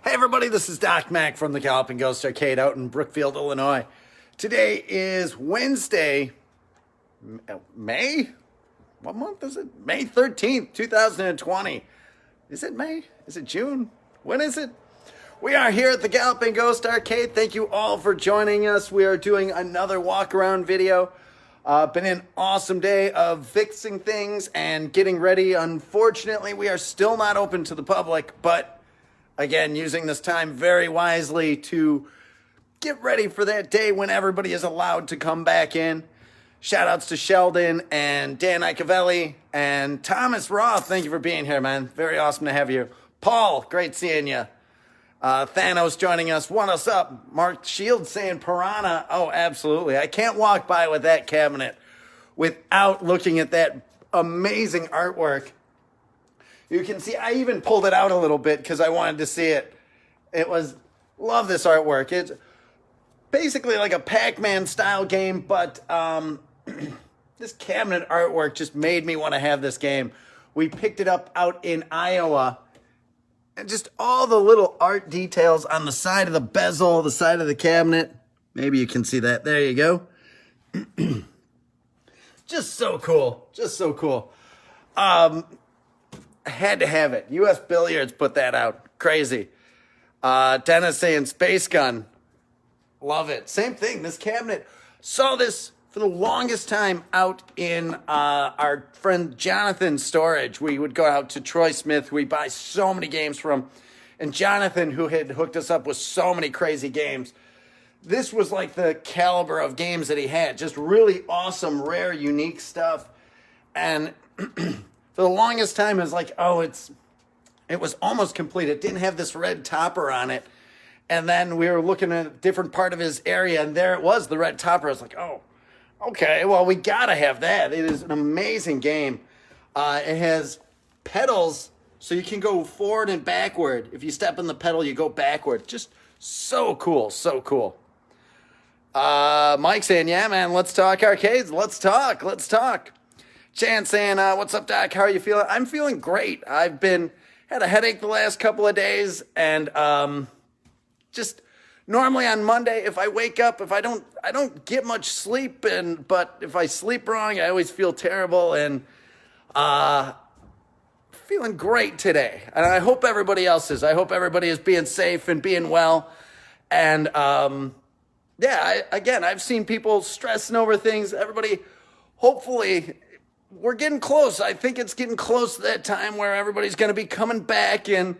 Hey everybody, this is Doc Mack from the Galloping Ghost Arcade out in Brookfield, Illinois. Today is Wednesday, May? What month is it? May 13th, 2020. Is it May? Is it June? When is it? We are here at the Galloping Ghost Arcade. Thank you all for joining us. We are doing another walk around video. Been an awesome day of fixing things and getting ready. Unfortunately, we are still not open to the public, but again, using this time very wisely to get ready for that day when everybody is allowed to come back in. Shout outs to Sheldon and Dan Icavelli and Thomas Roth. Thank you for being here, man. Very awesome to have you. Paul, great seeing you. Thanos joining us. What us up? Mark Shields saying Piranha. Oh, absolutely. I can't walk by with that cabinet without looking at that amazing artwork. You can see, I even pulled it out a little bit because I wanted to see it. Love this artwork. It's basically like a Pac-Man style game, but this cabinet artwork just made me want to have this game. We picked it up out in Iowa, and just all the little art details on the side of the bezel, the side of the cabinet. Maybe you can see that. There you go. Just so cool. Just so cool. Had to have it. U.S. Billiards put that out. Crazy. Dennis saying Space Gun. Love it. Same thing. This cabinet. Saw this for the longest time out in our friend Jonathan's storage. We would go out to Troy Smith. We buy so many games from. And Jonathan, who had hooked us up with so many crazy games. This was like the caliber of games that he had. Just really awesome, rare, unique stuff. And for the longest time, it was like, it was almost complete. It didn't have this red topper on it. And then we were looking at a different part of his area, and there it was, the red topper. I was like, oh, okay, well, we got to have that. It is an amazing game. It has pedals, so you can go forward and backward. If you step on the pedal, you go backward. Just so cool, so cool. Mike saying, yeah, man, let's talk arcades. Let's talk. Chan saying, what's up, Doc? How are you feeling? I'm feeling great. I've had a headache the last couple of days, and just normally on Monday, if I wake up, if I don't get much sleep, but if I sleep wrong, I always feel terrible, and feeling great today. And I hope everybody else is. I hope everybody is being safe and being well. And I've seen people stressing over things. Everybody, hopefully, we're getting close. I think it's getting close to that time where everybody's going to be coming back, and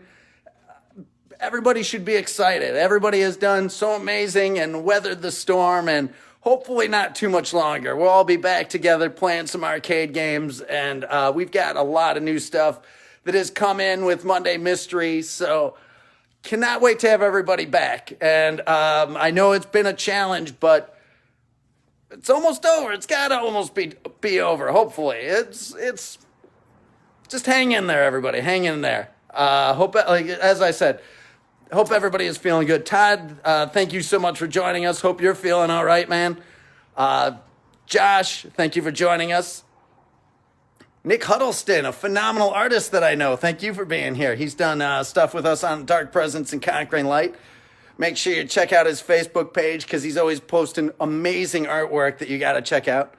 everybody should be excited. Everybody has done so amazing and weathered the storm, and hopefully not too much longer. We'll all be back together playing some arcade games, and we've got a lot of new stuff that has come in with Monday Mystery, so cannot wait to have everybody back. And I know it's been a challenge, but it's almost over. It's got to almost be over, hopefully. It's just hang in there, everybody. Hang in there. As I said, hope everybody is feeling good. Todd, thank you so much for joining us. Hope you're feeling all right, man. Josh, thank you for joining us. Nick Huddleston, a phenomenal artist that I know. Thank you for being here. He's done stuff with us on Dark Presence and Conquering Light. Make sure you check out his Facebook page because he's always posting amazing artwork that you got to check out.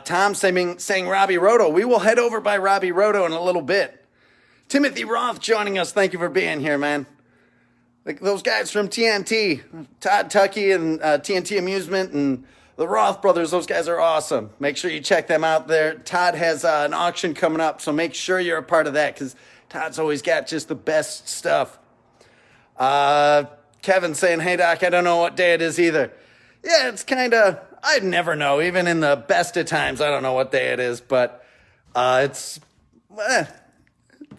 Tom saying Robbie Roto. We will head over by Robbie Roto in a little bit. Timothy Roth joining us. Thank you for being here, man. Like those guys from TNT, Todd Tuckey and TNT Amusement and the Roth brothers, those guys are awesome. Make sure you check them out there. Todd has an auction coming up, so make sure you're a part of that because Todd's always got just the best stuff. Kevin saying, hey, Doc, I don't know what day it is either. Yeah, it's kind of, I never know. Even in the best of times, I don't know what day it is, but it's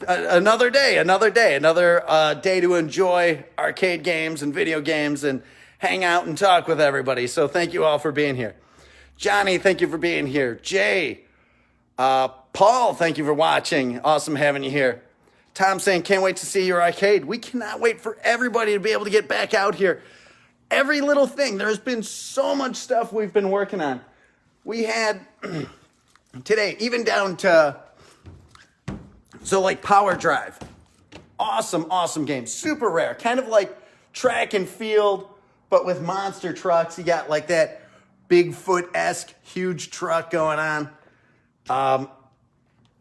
another day to enjoy arcade games and video games and hang out and talk with everybody. So thank you all for being here. Johnny, thank you for being here. Jay, Paul, thank you for watching. Awesome having you here. Tom saying, can't wait to see your arcade. We cannot wait for everybody to be able to get back out here. Every little thing. There's been so much stuff we've been working on. We had today, even down to, so like Power Drive. Awesome, awesome game. Super rare. Kind of like track and field, but with monster trucks. You got like that Bigfoot-esque huge truck going on.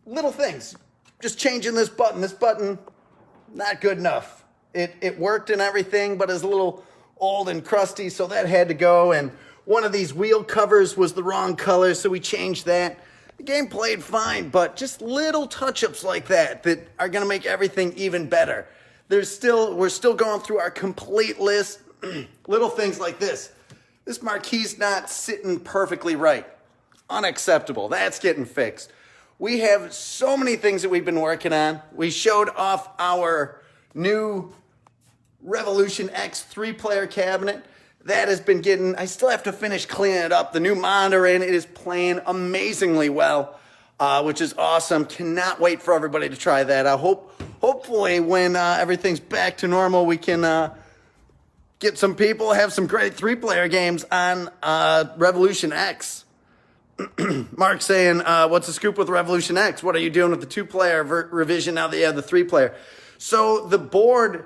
Little things. Just changing this button. This button, not good enough. It worked and everything, but it's a little old and crusty, so that had to go. And one of these wheel covers was the wrong color, so we changed that. The game played fine, but just little touch-ups like that are going to make everything even better. We're still going through our complete list. Little things like this. This marquee's not sitting perfectly right. Unacceptable. That's getting fixed. We have so many things that we've been working on. We showed off our new Revolution X 3-player cabinet. That has been I still have to finish cleaning it up. The new monitor in it is playing amazingly well, which is awesome. Cannot wait for everybody to try that. Hopefully when everything's back to normal, we can get some people, have some great 3-player games on Revolution X. Mark saying, what's the scoop with Revolution X? What are you doing with the 2-player revision now that you have the 3-player? So the board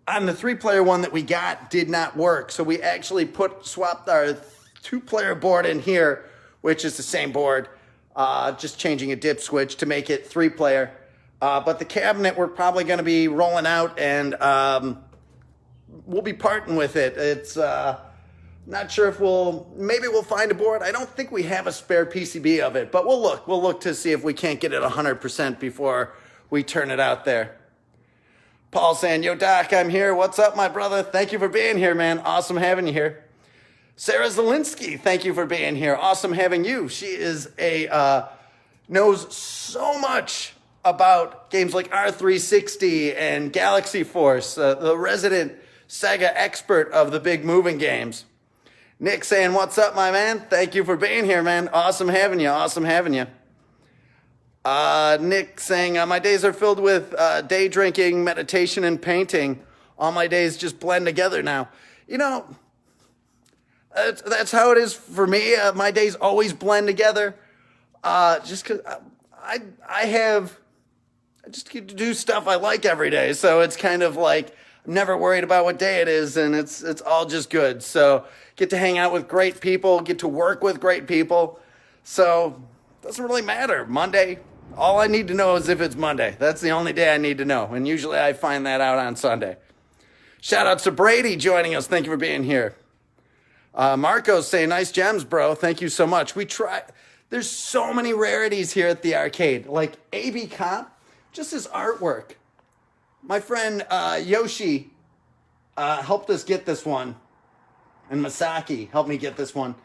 on the 3-player one that we got did not work. So we actually swapped our 2-player board in here, which is the same board, just changing a dip switch to make it 3-player. But the cabinet we're probably going to be rolling out, and we'll be parting with it. It's not sure if maybe we'll find a board. I don't think we have a spare PCB of it, but we'll look. We'll look to see if we can't get it 100% before we turn it out there. Paul saying, yo, Doc, I'm here. What's up, my brother? Thank you for being here, man. Awesome having you here. Sarah Zielinski, thank you for being here. Awesome having you. She is knows so much about games like R360 and Galaxy Force, the resident Sega expert of the big moving games. Nick saying, what's up, my man? Thank you for being here, man. Awesome having you. Awesome having you. Nick saying, my days are filled with day drinking, meditation, and painting. All my days just blend together now. You know, that's how it is for me. My days always blend together. Just because I just get to do stuff I like every day. So it's kind of like I'm never worried about what day it is, and it's all just good. So get to hang out with great people, get to work with great people. So it doesn't really matter. Monday, all I need to know is if it's Monday. That's the only day I need to know. And usually I find that out on Sunday. Shout out to Brady joining us. Thank you for being here. Marco's saying, nice gems, bro. Thank you so much. There's so many rarities here at the arcade. Like AB Comp, just his artwork. My friend Yoshi helped us get this one. And Masaki helped me get this one.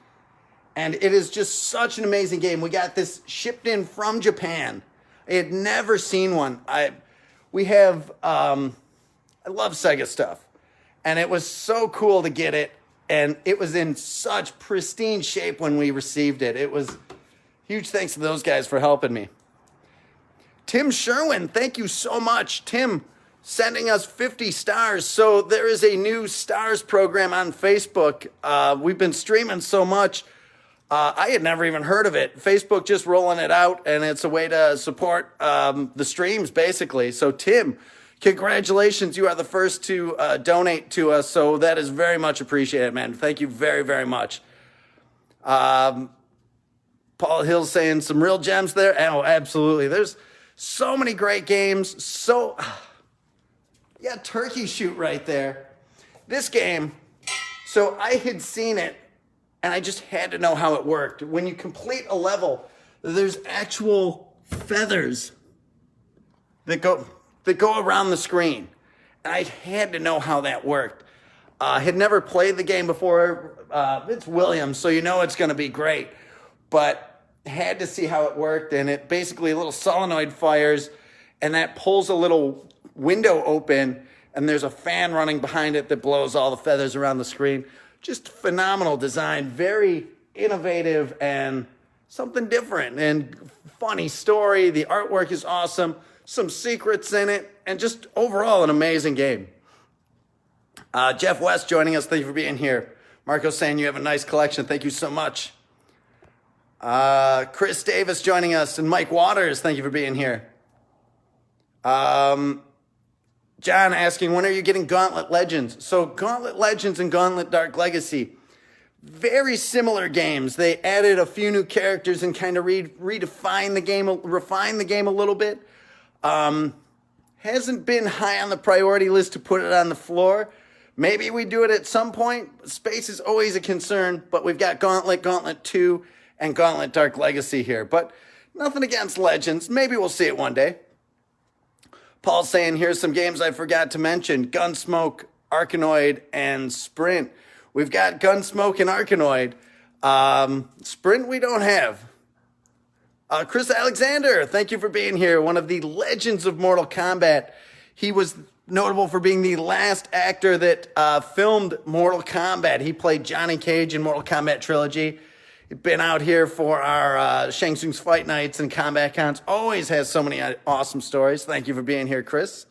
And it is just such an amazing game. We got this shipped in from Japan. I had never seen one. I love Sega stuff. And it was so cool to get it. And it was in such pristine shape when we received it. It was huge thanks to those guys for helping me. Tim Sherwin, thank you so much. Tim, sending us 50 stars. So there is a new stars program on Facebook. We've been streaming so much. I had never even heard of it. Facebook just rolling it out, and it's a way to support the streams, basically. So, Tim, congratulations. You are the first to donate to us, so that is very much appreciated, man. Thank you very, very much. Paul Hill saying some real gems there. Oh, absolutely. There's so many great games. Yeah, Turkey Shoot right there. This game, so I had seen it, and I just had to know how it worked. When you complete a level, there's actual feathers that go around the screen. And I had to know how that worked. Had never played the game before. It's Williams, so you know it's going to be great. But had to see how it worked, and it basically a little solenoid fires, and that pulls a little window open, and there's a fan running behind it that blows all the feathers around the screen. Just phenomenal design, very innovative and something different, and funny story. The artwork is awesome, some secrets in it, and just overall an amazing game. Jeff West joining us. Thank you for being here. Marco's saying you have a nice collection. Thank you so much. Chris Davis joining us, and Mike Waters. Thank you for being here. John asking, when are you getting Gauntlet Legends? So Gauntlet Legends and Gauntlet Dark Legacy, very similar games. They added a few new characters and kind of refined the game a little bit. Hasn't been high on the priority list to put it on the floor. Maybe we do it at some point. Space is always a concern, but we've got Gauntlet, Gauntlet 2, and Gauntlet Dark Legacy here. But nothing against Legends. Maybe we'll see it one day. Paul's saying, here's some games I forgot to mention. Gunsmoke, Arkanoid, and Sprint. We've got Gunsmoke and Arkanoid. Sprint we don't have. Chris Alexander, thank you for being here. One of the legends of Mortal Kombat. He was notable for being the last actor that filmed Mortal Kombat. He played Johnny Cage in Mortal Kombat Trilogy. He's been out here for our Shang Tsung's Fight Nights and Combat Cons. Always has so many awesome stories. Thank you for being here, Chris.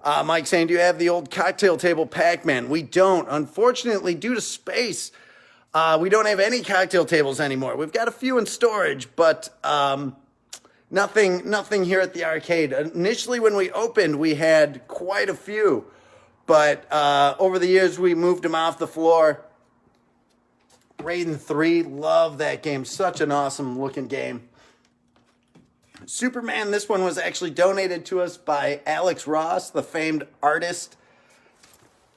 Mike saying, do you have the old cocktail table Pac-Man? We don't. Unfortunately, due to space, we don't have any cocktail tables anymore. We've got a few in storage, but nothing here at the arcade. Initially, when we opened, we had quite a few, but over the years, we moved them off the floor. Raiden 3, love that game. Such an awesome looking game. Superman, this one was actually donated to us by Alex Ross, the famed artist.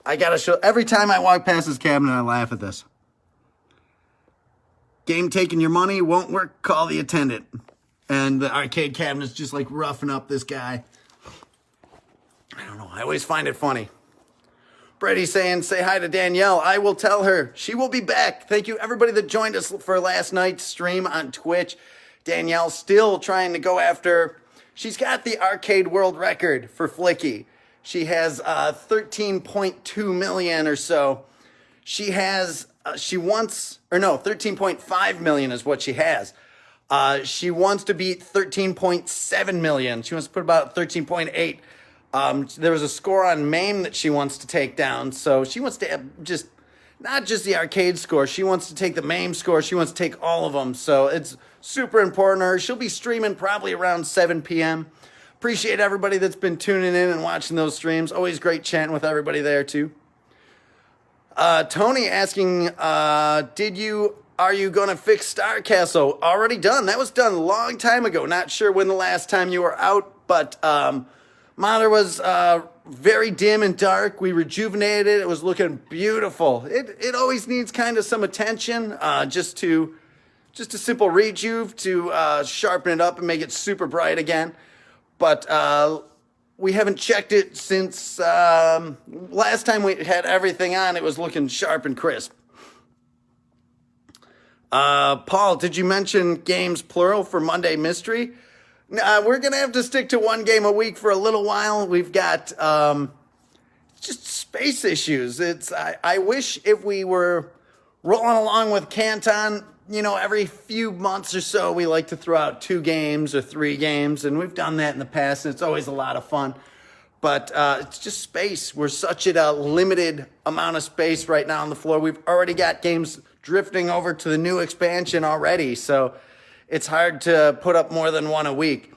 I gotta show, every time I walk past his cabinet, I laugh at this. Game taking your money, won't work, call the attendant. And the arcade cabinet's just like roughing up this guy. I don't know, I always find it funny. Brady's saying, say hi to Danielle. I will tell her. She will be back. Thank you, everybody that joined us for last night's stream on Twitch. Danielle still trying to go after. She's got the arcade world record for Flicky. She has 13.2 million or so. She has, 13.5 million is what she has. She wants to beat 13.7 million. She wants to put about 13.8. There was a score on MAME that she wants to take down. So she wants to have not just the arcade score. She wants to take the MAME score. She wants to take all of them. So it's super important to her. She'll be streaming probably around 7 p.m. Appreciate everybody that's been tuning in and watching those streams. Always great chatting with everybody there too. Tony asking, are you going to fix Star Castle? Already done. That was done a long time ago. Not sure when the last time you were out, but monitor was very dim and dark. We rejuvenated it. It was looking beautiful. It always needs kind of some attention, just a simple rejuve to sharpen it up and make it super bright again. But we haven't checked it since last time we had everything on. It was looking sharp and crisp. Paul, did you mention games plural for Monday Mystery? We're going to have to stick to one game a week for a little while. We've got just space issues. I wish if we were rolling along with Canton, every few months or so, we like to throw out 2 games or 3 games, and we've done that in the past, and it's always a lot of fun. But it's just space. We're such at a limited amount of space right now on the floor. We've already got games drifting over to the new expansion already, so it's hard to put up more than one a week.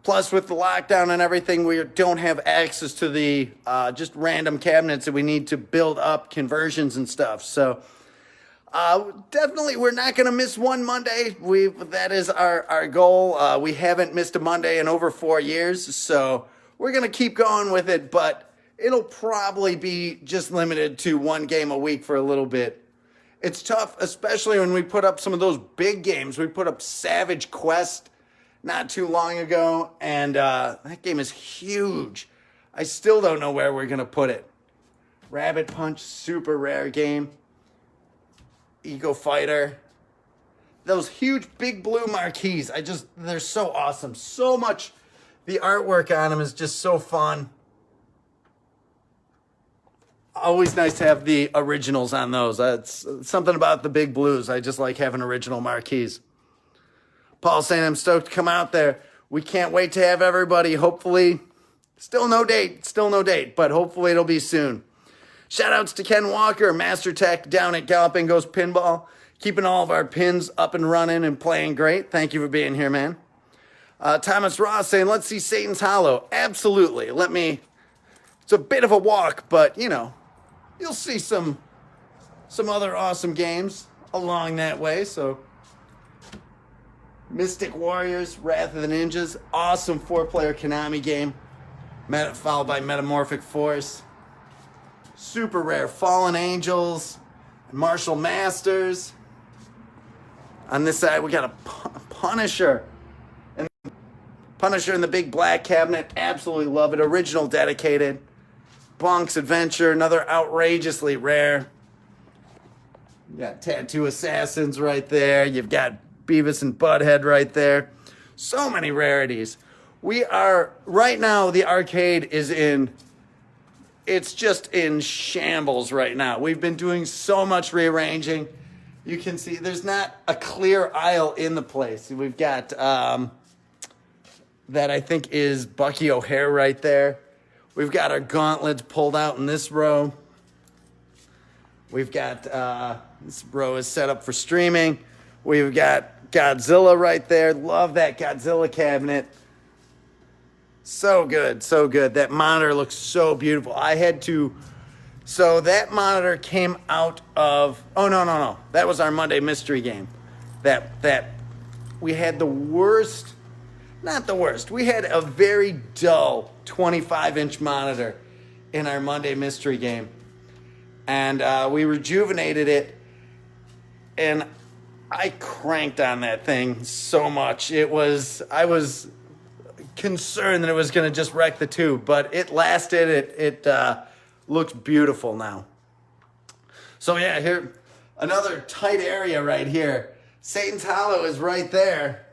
Plus, with the lockdown and everything, we don't have access to the just random cabinets that we need to build up conversions and stuff. So definitely, we're not going to miss one Monday. That is our goal. We haven't missed a Monday in over 4 years, so we're going to keep going with it, but it'll probably be just limited to one game a week for a little bit. It's tough, especially when we put up some of those big games. We put up Savage Quest not too long ago, and that game is huge. I still don't know where we're going to put it. Rabbit Punch, super rare game. Eco Fighter. Those huge big blue marquees, they're so awesome. So much, the artwork on them is just so fun. Always nice to have the originals on those. That's something about the big blues. I just like having original marquees. Paul saying, I'm stoked to come out there. We can't wait to have everybody. Hopefully, still no date, but hopefully it'll be soon. Shout outs to Ken Walker, Master Tech down at Galloping Ghost Pinball, keeping all of our pins up and running and playing great. Thank you for being here, man. Thomas Ross saying, let's see Satan's Hollow. Absolutely. Let me It's a bit of a walk, but you'll see some other awesome games along that way. So Mystic Warriors, Wrath of the Ninjas, awesome 4-player Konami game, followed by Metamorphic Force. Super rare Fallen Angels, Martial Masters. On this side, we got a Punisher. And Punisher in the big black cabinet, absolutely love it. Original dedicated. Bonk's Adventure, another outrageously rare. You got Tattoo Assassins right there. You've got Beavis and Butthead right there. So many rarities. We are, right now, the arcade is it's just in shambles right now. We've been doing so much rearranging. You can see there's not a clear aisle in the place. We've got that I think is Bucky O'Hare right there. We've got our gauntlets pulled out in this row. We've got, this row is set up for streaming. We've got Godzilla right there. Love that Godzilla cabinet. So good, so good. That monitor looks so beautiful. So that monitor came out of, no. That was our Monday mystery game. That we had the worst, not the worst. We had a very dull 25-inch monitor in our Monday mystery game. And we rejuvenated it, and I cranked on that thing so much. I was concerned that it was going to just wreck the tube, but it lasted. It looks beautiful now. So yeah, here, another tight area right here. Satan's Hollow is right there,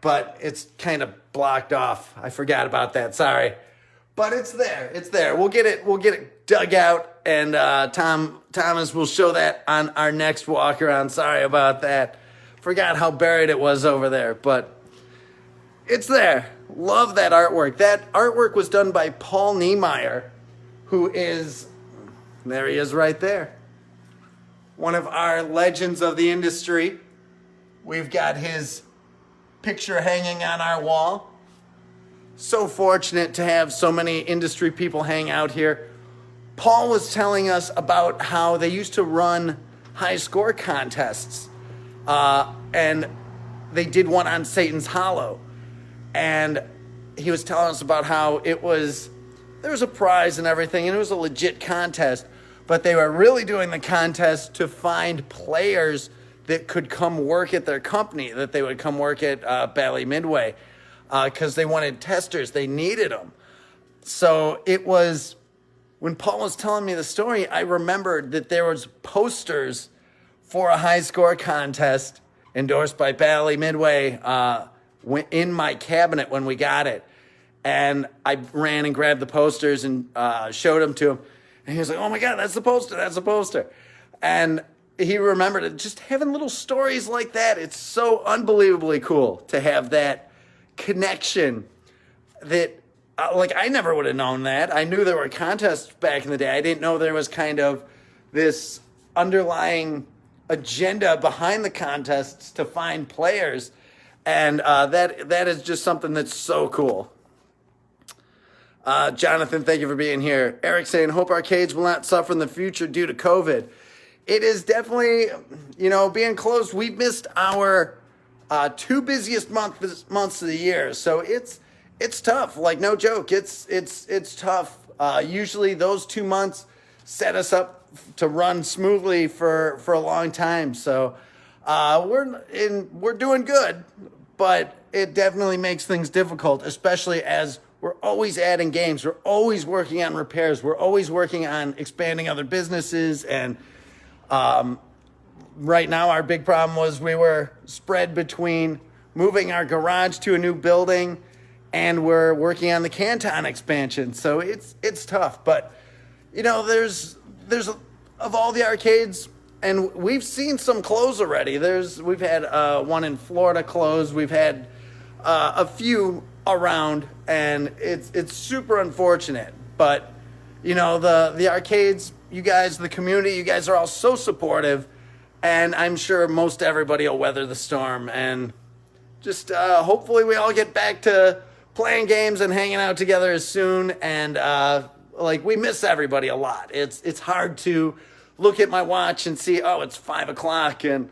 but it's kind of blocked off. I forgot about that. Sorry. But it's there. It's there. We'll get it dug out, and Thomas will show that on our next walk around. Sorry about that. Forgot how buried it was over there, but it's there. Love that artwork. That artwork was done by Paul Niemeyer, who is, there he is right there, one of our legends of the industry. We've got his picture hanging on our wall. So fortunate to have so many industry people hang out here. Paul was telling us about how they used to run high score contests, and they did one on Satan's Hollow. And he was telling us about how there was a prize and everything, and it was a legit contest, but they were really doing the contest to find players that could come work at their company, that they would come work at Bally Midway, because they wanted testers. They needed them. So it was, when Paul was telling me the story, I remembered that there was posters for a high score contest endorsed by Bally Midway in my cabinet when we got it. And I ran and grabbed the posters and showed them to him. And he was like, oh my God, that's the poster. And he remembered it. Just having little stories like that, it's so unbelievably cool to have that connection that, I never would have known that. I knew there were contests back in the day. I didn't know there was kind of this underlying agenda behind the contests to find players. And that is just something that's so cool. Jonathan, thank you for being here. Eric saying, hope arcades will not suffer in the future due to COVID. It is definitely, being closed. We've missed our two busiest months of the year. So it's tough. Like, no joke. It's tough. Usually those 2 months set us up to run smoothly for a long time. So we're doing good, but it definitely makes things difficult, especially as we're always adding games. We're always working on repairs. We're always working on expanding other businesses. And right now, our big problem was we were spread between moving our garage to a new building, and we're working on the Canton expansion. So it's tough. But, there's of all the arcades, and we've seen some close already. We've had one in Florida close. We've had a few around, and it's super unfortunate. But the arcades, you guys, the community, you guys are all so supportive, and I'm sure most everybody will weather the storm, and just hopefully we all get back to playing games and hanging out together as soon. And like, we miss everybody a lot. It's hard to look at my watch and see, oh, it's 5 o'clock and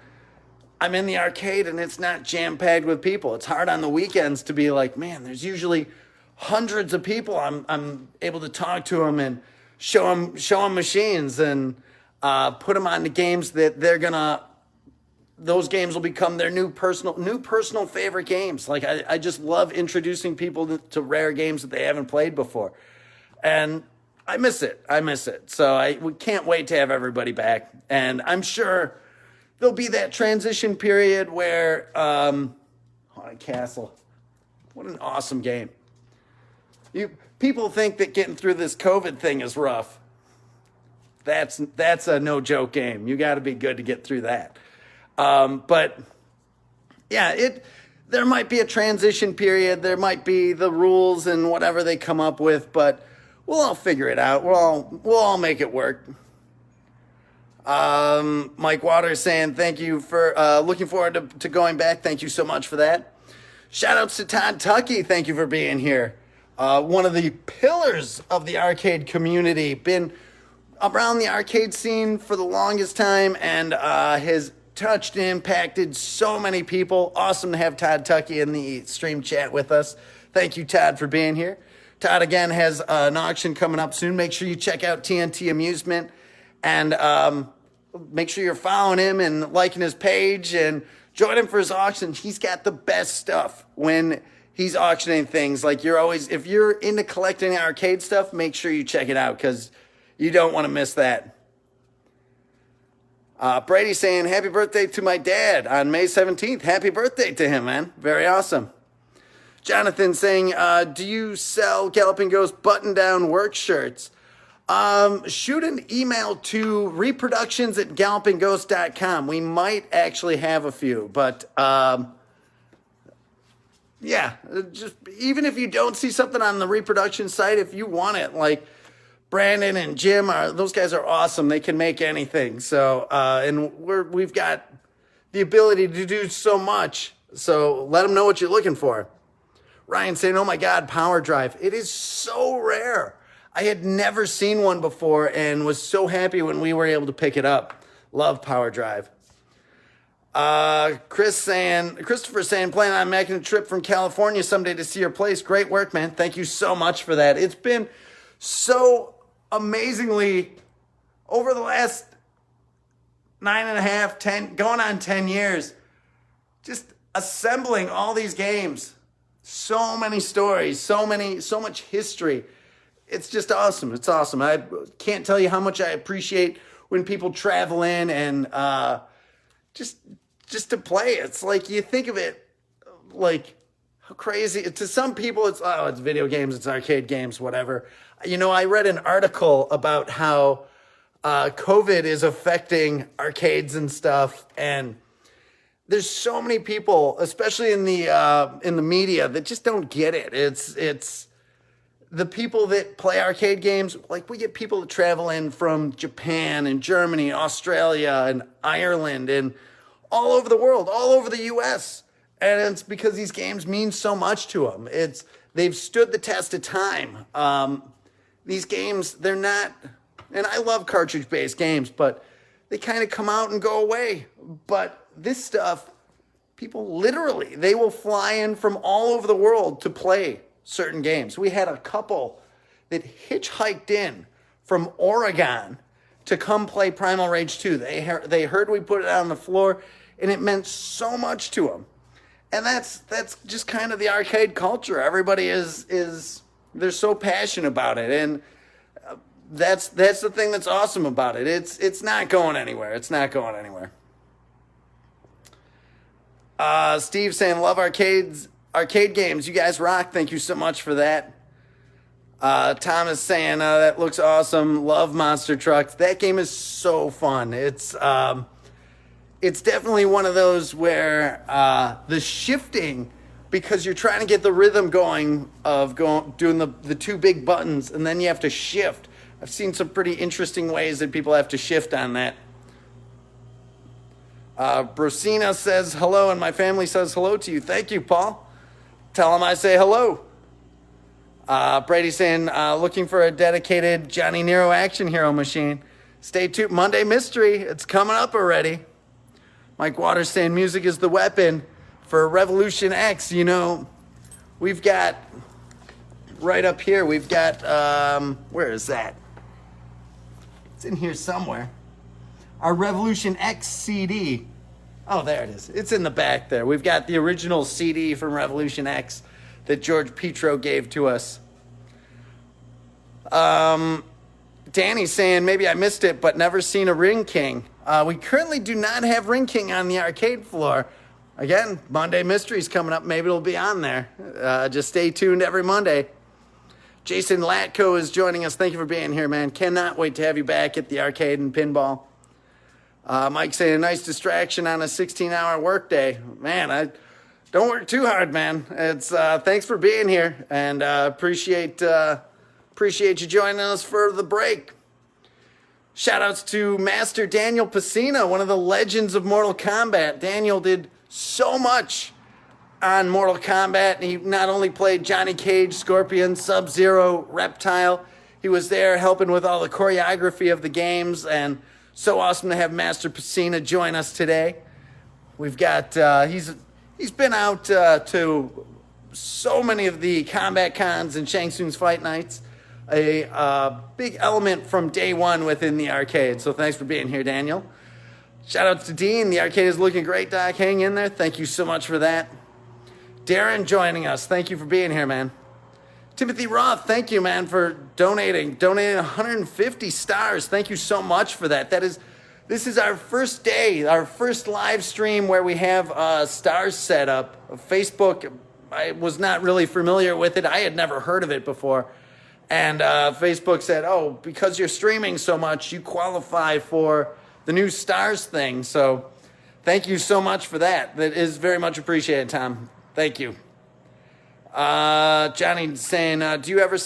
I'm in the arcade and it's not jam-packed with people. It's hard on the weekends to be like, man, there's usually hundreds of people. I'm able to talk to them and show them machines and put them on the games that those games will become their new personal favorite games. Like, I just love introducing people to rare games that they haven't played before. And I miss it. So we can't wait to have everybody back. And I'm sure there'll be that transition period where Haunted Castle, what an awesome game. People think that getting through this COVID thing is rough. That's a no-joke game. You got to be good to get through that. But yeah, there might be a transition period. There might be the rules and whatever they come up with, but we'll all figure it out. We'll all make it work. Mike Waters saying thank you for looking forward to going back. Thank you so much for that. Shout outs to Todd Tuckey. Thank you for being here. One of the pillars of the arcade community, been around the arcade scene for the longest time, and has touched and impacted so many people. Awesome to have Todd Tuckey in the stream chat with us. Thank you, Todd, for being here. Todd, again, has an auction coming up soon. Make sure you check out TNT Amusement, and make sure you're following him and liking his page and join him for his auction. He's got the best stuff when he's auctioning things. Like, if you're into collecting arcade stuff, make sure you check it out because you don't want to miss that. Brady saying, happy birthday to my dad on May 17th. Happy birthday to him, man. Very awesome. Jonathan saying, do you sell Galloping Ghost button-down work shirts? Shoot an email to reproductions@gallopingghost.com. We might actually have a few, but yeah, just even if you don't see something on the reproduction site, if you want it, like Brandon and Jim those guys are awesome. They can make anything. So, and we've got the ability to do so much. So let them know what you're looking for. Ryan saying, oh my God, Power Drive. It is so rare. I had never seen one before and was so happy when we were able to pick it up. Love Power Drive. Christopher saying, plan on making a trip from California someday to see your place. Great work, man. Thank you so much for that. It's been so amazingly, over the last 9.5, 10, going on 10 years, just assembling all these games. So many stories, so much history. It's just awesome. It's awesome. I can't tell you how much I appreciate when people travel in and just to play. It's like, you think of it like how crazy. To some people, it's video games, it's arcade games, whatever. You know, I read an article about how COVID is affecting arcades and stuff, and there's so many people, especially in the media, that just don't get it. It's the people that play arcade games. Like, we get people that travel in from Japan and Germany, Australia and Ireland and all over the world, all over the U.S. And it's because these games mean so much to them. They've stood the test of time. These games, they're not, and I love cartridge-based games, but they kind of come out and go away. But this stuff, people literally, they will fly in from all over the world to play certain games. We had a couple that hitchhiked in from Oregon to come play Primal Rage 2. They heard we put it on the floor, and it meant so much to them. And that's just kind of the arcade culture. Everybody they're so passionate about it, and that's the thing that's awesome about it. It's not going anywhere. It's not going anywhere. Steve saying, love arcade games. You guys rock. Thank you so much for that. Thomas saying, that looks awesome. Love Monster Trucks. That game is so fun. It's definitely one of those where the shifting, because you're trying to get the rhythm going of doing the two big buttons, and then you have to shift. I've seen some pretty interesting ways that people have to shift on that. Brosina says hello, and my family says hello to you. Thank you, Paul. Tell them I say hello. Brady's saying, looking for a dedicated Johnny Nero action hero machine. Stay tuned. Monday Mystery. It's coming up already. Mike Waters saying music is the weapon for Revolution X. You know, we've got right up here, we've got, where is that? It's in here somewhere. Our Revolution X CD. Oh, there it is. It's in the back there. We've got the original CD from Revolution X that George Petro gave to us. Danny's saying, maybe I missed it, but never seen a Ring King. We currently do not have Ring King on the arcade floor. Again, Monday Mystery's coming up. Maybe it'll be on there. Just stay tuned every Monday. Jason Latko is joining us. Thank you for being here, man. Cannot wait to have you back at the arcade and pinball. Mike saying, a nice distraction on a 16-hour workday. Man, I don't work too hard, man. It's thanks for being here, and appreciate you joining us for the break. Shout-outs to Master Daniel Pacina, one of the legends of Mortal Kombat. Daniel did so much on Mortal Kombat. He not only played Johnny Cage, Scorpion, Sub-Zero, Reptile. He was there helping with all the choreography of the games, and so awesome to have Master Pacina join us today. We've got, he's been out to so many of the combat cons and Shang Tsung's Fight Nights. A big element from day one within the arcade. So thanks for being here, Daniel. Shout out to Dean. The arcade is looking great, Doc. Hang in there. Thank you so much for that. Darren joining us. Thank you for being here, man. Timothy Roth, thank you, man, for donating 150 stars. Thank you so much for that. This is our first day, our first live stream where we have stars set up. Facebook, I was not really familiar with it. I had never heard of it before. And Facebook said, oh, because you're streaming so much, you qualify for the new stars thing. So thank you so much for that. That is very much appreciated, Tom. Thank you. Johnny's saying, do you ever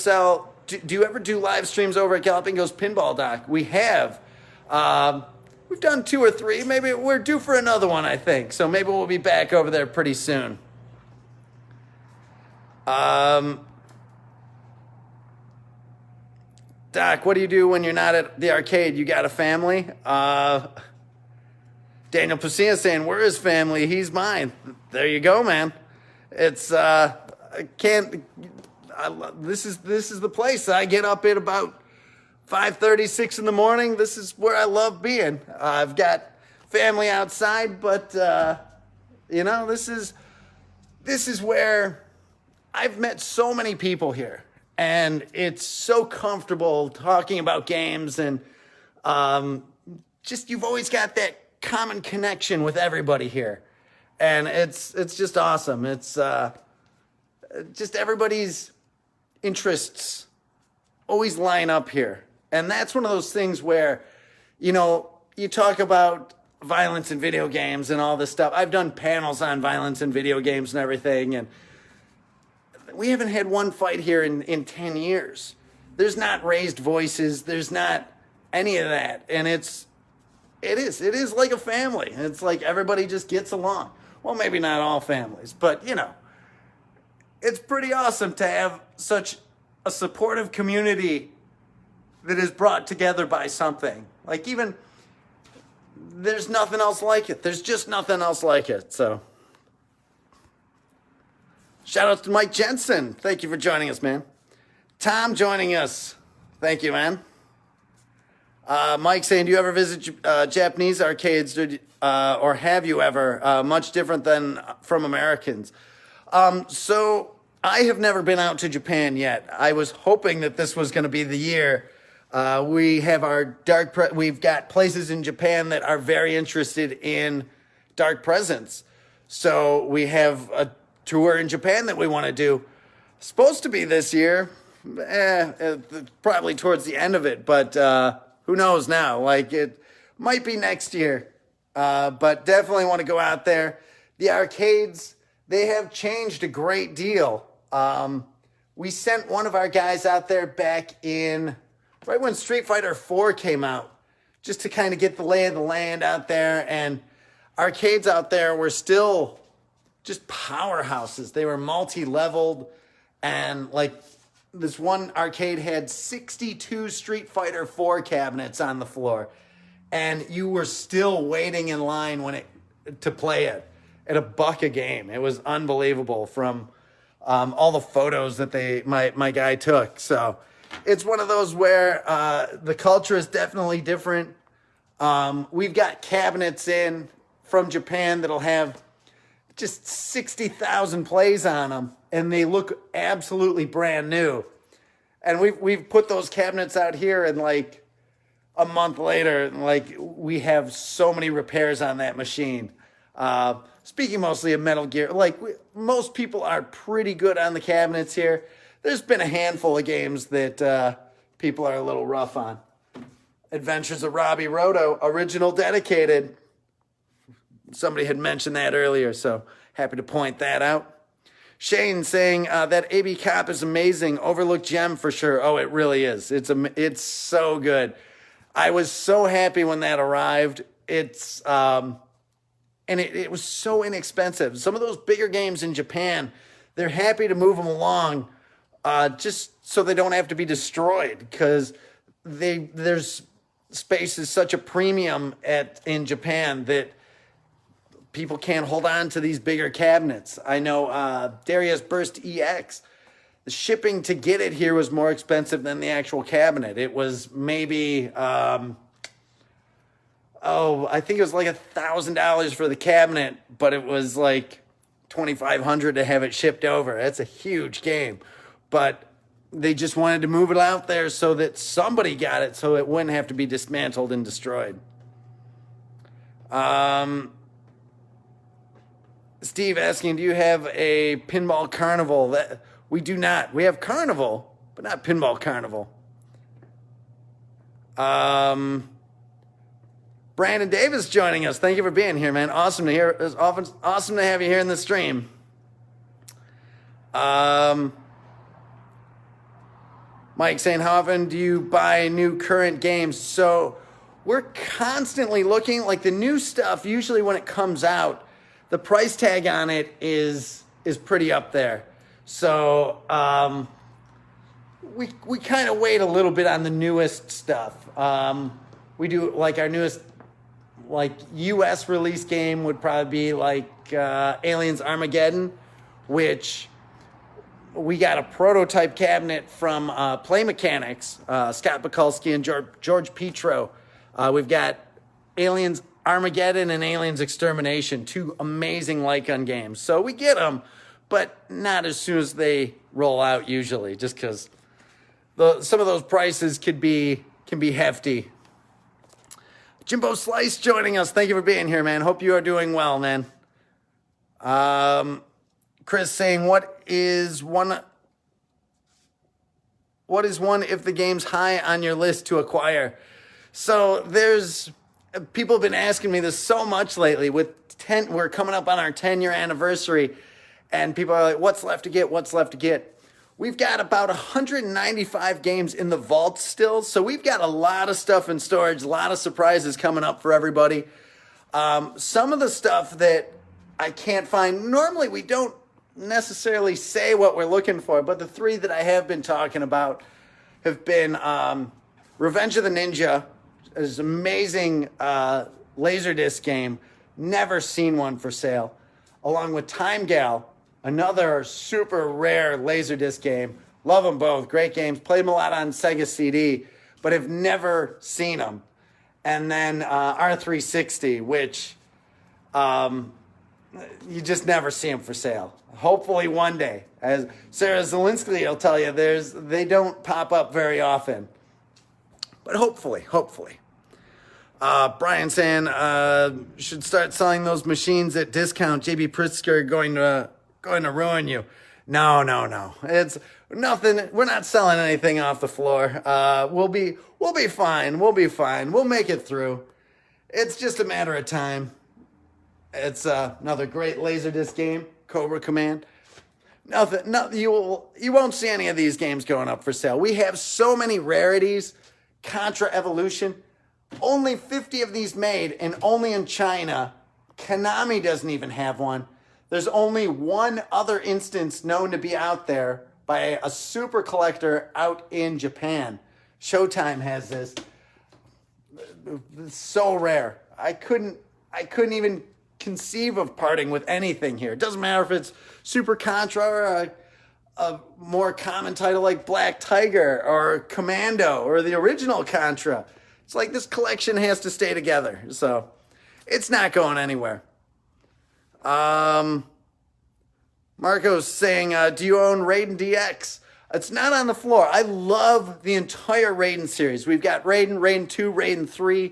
do live streams over at Galloping Ghost Pinball, Doc? We have. We've done 2 or 3. Maybe we're due for another one, I think. So maybe we'll be back over there pretty soon. Doc, what do you do when you're not at the arcade? You got a family? Daniel Pacina saying, where is family? He's mine. There you go, man. It's, this is the place. I get up at about 5:30, 6 in the morning. This is where I love being. I've got family outside, but, this is where I've met so many people here. And it's so comfortable talking about games, and just you've always got that common connection with everybody here, and it's just awesome. It's just everybody's interests always line up here, and that's one of those things where, you talk about violence in video games and all this stuff. I've done panels on violence in video games and everything, and we haven't had one fight here in 10 years. There's not raised voices. There's not any of that. And it is like a family. It's like everybody just gets along. Well, maybe not all families, but it's pretty awesome to have such a supportive community that is brought together by something. Like, even there's nothing else like it. There's just nothing else like it. So shout out to Mike Jensen. Thank you for joining us, man. Tom joining us. Thank you, man. Mike saying, do you ever visit Japanese arcades, or have you ever? Much different than from Americans. So I have never been out to Japan yet. I was hoping that this was going to be the year. We have our we've got places in Japan that are very interested in Dark Presence. So we have a tour in Japan that we want to do. Supposed to be this year, probably towards the end of it, but who knows now? Like, it might be next year, but definitely want to go out there. The arcades, they have changed a great deal. We sent one of our guys out there back in right when Street Fighter 4 came out, just to kind of get the lay of the land out there, and arcades out there were still just powerhouses. They were multi-leveled, and like this one arcade had 62 Street Fighter 4 cabinets on the floor, and you were still waiting in line to play it at $1 a game. It was unbelievable from all the photos that my guy took. So it's one of those where the culture is definitely different. We've got cabinets in from Japan that'll have just 60,000 plays on them, and they look absolutely brand new. And we've put those cabinets out here, and like a month later, like we have so many repairs on that machine. Speaking mostly of Metal Gear, most people are pretty good on the cabinets here. There's been a handful of games that people are a little rough on. Adventures of Robbie Roto, original dedicated. Somebody had mentioned that earlier, so happy to point that out. Shane saying that AB Cop is amazing. Overlooked gem for sure. Oh, it really is. It's so good. I was so happy when that arrived. It was so inexpensive. Some of those bigger games in Japan, they're happy to move them along just so they don't have to be destroyed, because there's space is such a premium in Japan that people can't hold on to these bigger cabinets. I know Darius Burst EX, the shipping to get it here was more expensive than the actual cabinet. It was maybe, I think it was like $1,000 for the cabinet, but it was like $2,500 to have it shipped over. That's a huge game. But they just wanted to move it out there so that somebody got it, so it wouldn't have to be dismantled and destroyed. Steve asking, do you have a Pinball Carnival? We do not. We have Carnival, but not Pinball Carnival. Brandon Davis joining us. Thank you for being here, man. Awesome to hear. It's awesome to have you here in the stream. Mike saying, how often do you buy new current games? So we're constantly looking, like the new stuff, usually when it comes out, the price tag on it is pretty up there. So we kind of wait a little bit on the newest stuff. We do like our newest US release game would probably be Aliens Armageddon, which we got a prototype cabinet from Play Mechanics, Scott Bukowski and George Petro. We've got Aliens Armageddon and Aliens Extermination, 2 amazing light-gun games. So we get them, but not as soon as they roll out usually, just because some of those prices can be hefty. Jimbo Slice joining us. Thank you for being here, man. Hope you are doing well, man. Chris saying, what is one if the game's high on your list to acquire? So people have been asking me this so much lately. We're coming up on our 10-year anniversary, and people are like, what's left to get? What's left to get? We've got about 195 games in the vault still, so we've got a lot of stuff in storage, a lot of surprises coming up for everybody. Some of the stuff that I can't find, normally we don't necessarily say what we're looking for, but the 3 that I have been talking about have been Revenge of the Ninja, this amazing Laserdisc game, never seen one for sale, along with Time Gal, another super rare Laserdisc game. Love them both, great games, played them a lot on Sega CD, but have never seen them. And then R360, which you just never see them for sale. Hopefully one day, as Sarah Zielinski will tell you, they don't pop up very often. But hopefully. Brian saying, should start selling those machines at discount. JB Pritzker going to ruin you. No. It's nothing. We're not selling anything off the floor. We'll be fine. We'll make it through. It's just a matter of time. It's another great Laserdisc game, Cobra Command. You won't see any of these games going up for sale. We have so many rarities. Contra Evolution, only 50 of these made, and only in China. Konami doesn't even have one. There's only one other instance known to be out there, by a super collector out in Japan. Showtime has this. It's so rare. I couldn't even conceive of parting with anything here. It doesn't matter if it's Super Contra or a more common title like Black Tiger or Commando or the original Contra. It's like this collection has to stay together. So it's not going anywhere. Marco's saying, do you own Raiden DX? It's not on the floor. I love the entire Raiden series. We've got Raiden 2, Raiden 3,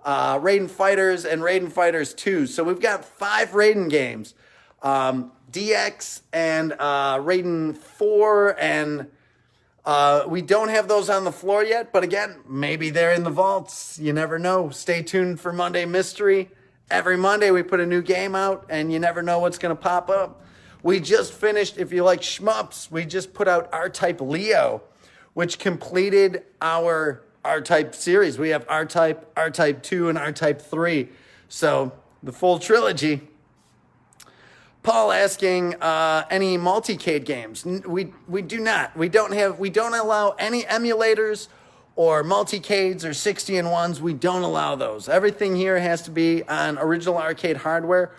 Raiden Fighters, and Raiden Fighters 2. So we've got 5 Raiden games. DX and Raiden 4, and we don't have those on the floor yet. But again, maybe they're in the vaults. You never know. Stay tuned for Monday Mystery. Every Monday we put a new game out, and you never know what's going to pop up. We just finished, if you like shmups, we just put out R-Type Leo, which completed our R-Type series. We have R-Type, R-Type 2, and R-Type 3. So the full trilogy. Paul asking, any multicade games? We do not. We don't allow any emulators or multicades or 60-in-1s. We don't allow those. Everything here has to be on original arcade hardware,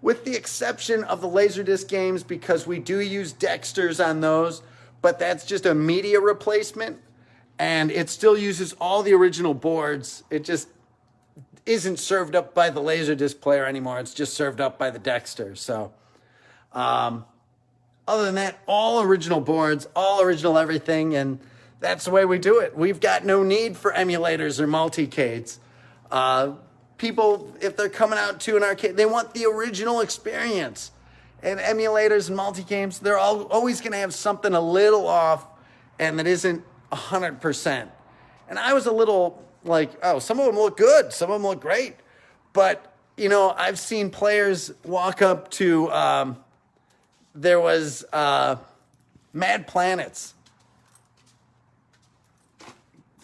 with the exception of the Laserdisc games, because we do use Dexters on those, but that's just a media replacement, and it still uses all the original boards. It just isn't served up by the Laserdisc player anymore. It's just served up by the Dexter. So, other than that, all original boards, all original everything, and that's the way we do it. We've got no need for emulators or multicades. People, if they're coming out to an arcade, they want the original experience. And emulators and multi-games, they're always going to have something a little off and that isn't 100%. And I was a little like, oh, some of them look good. Some of them look great. But, you know, I've seen players walk up to, there was Mad Planets.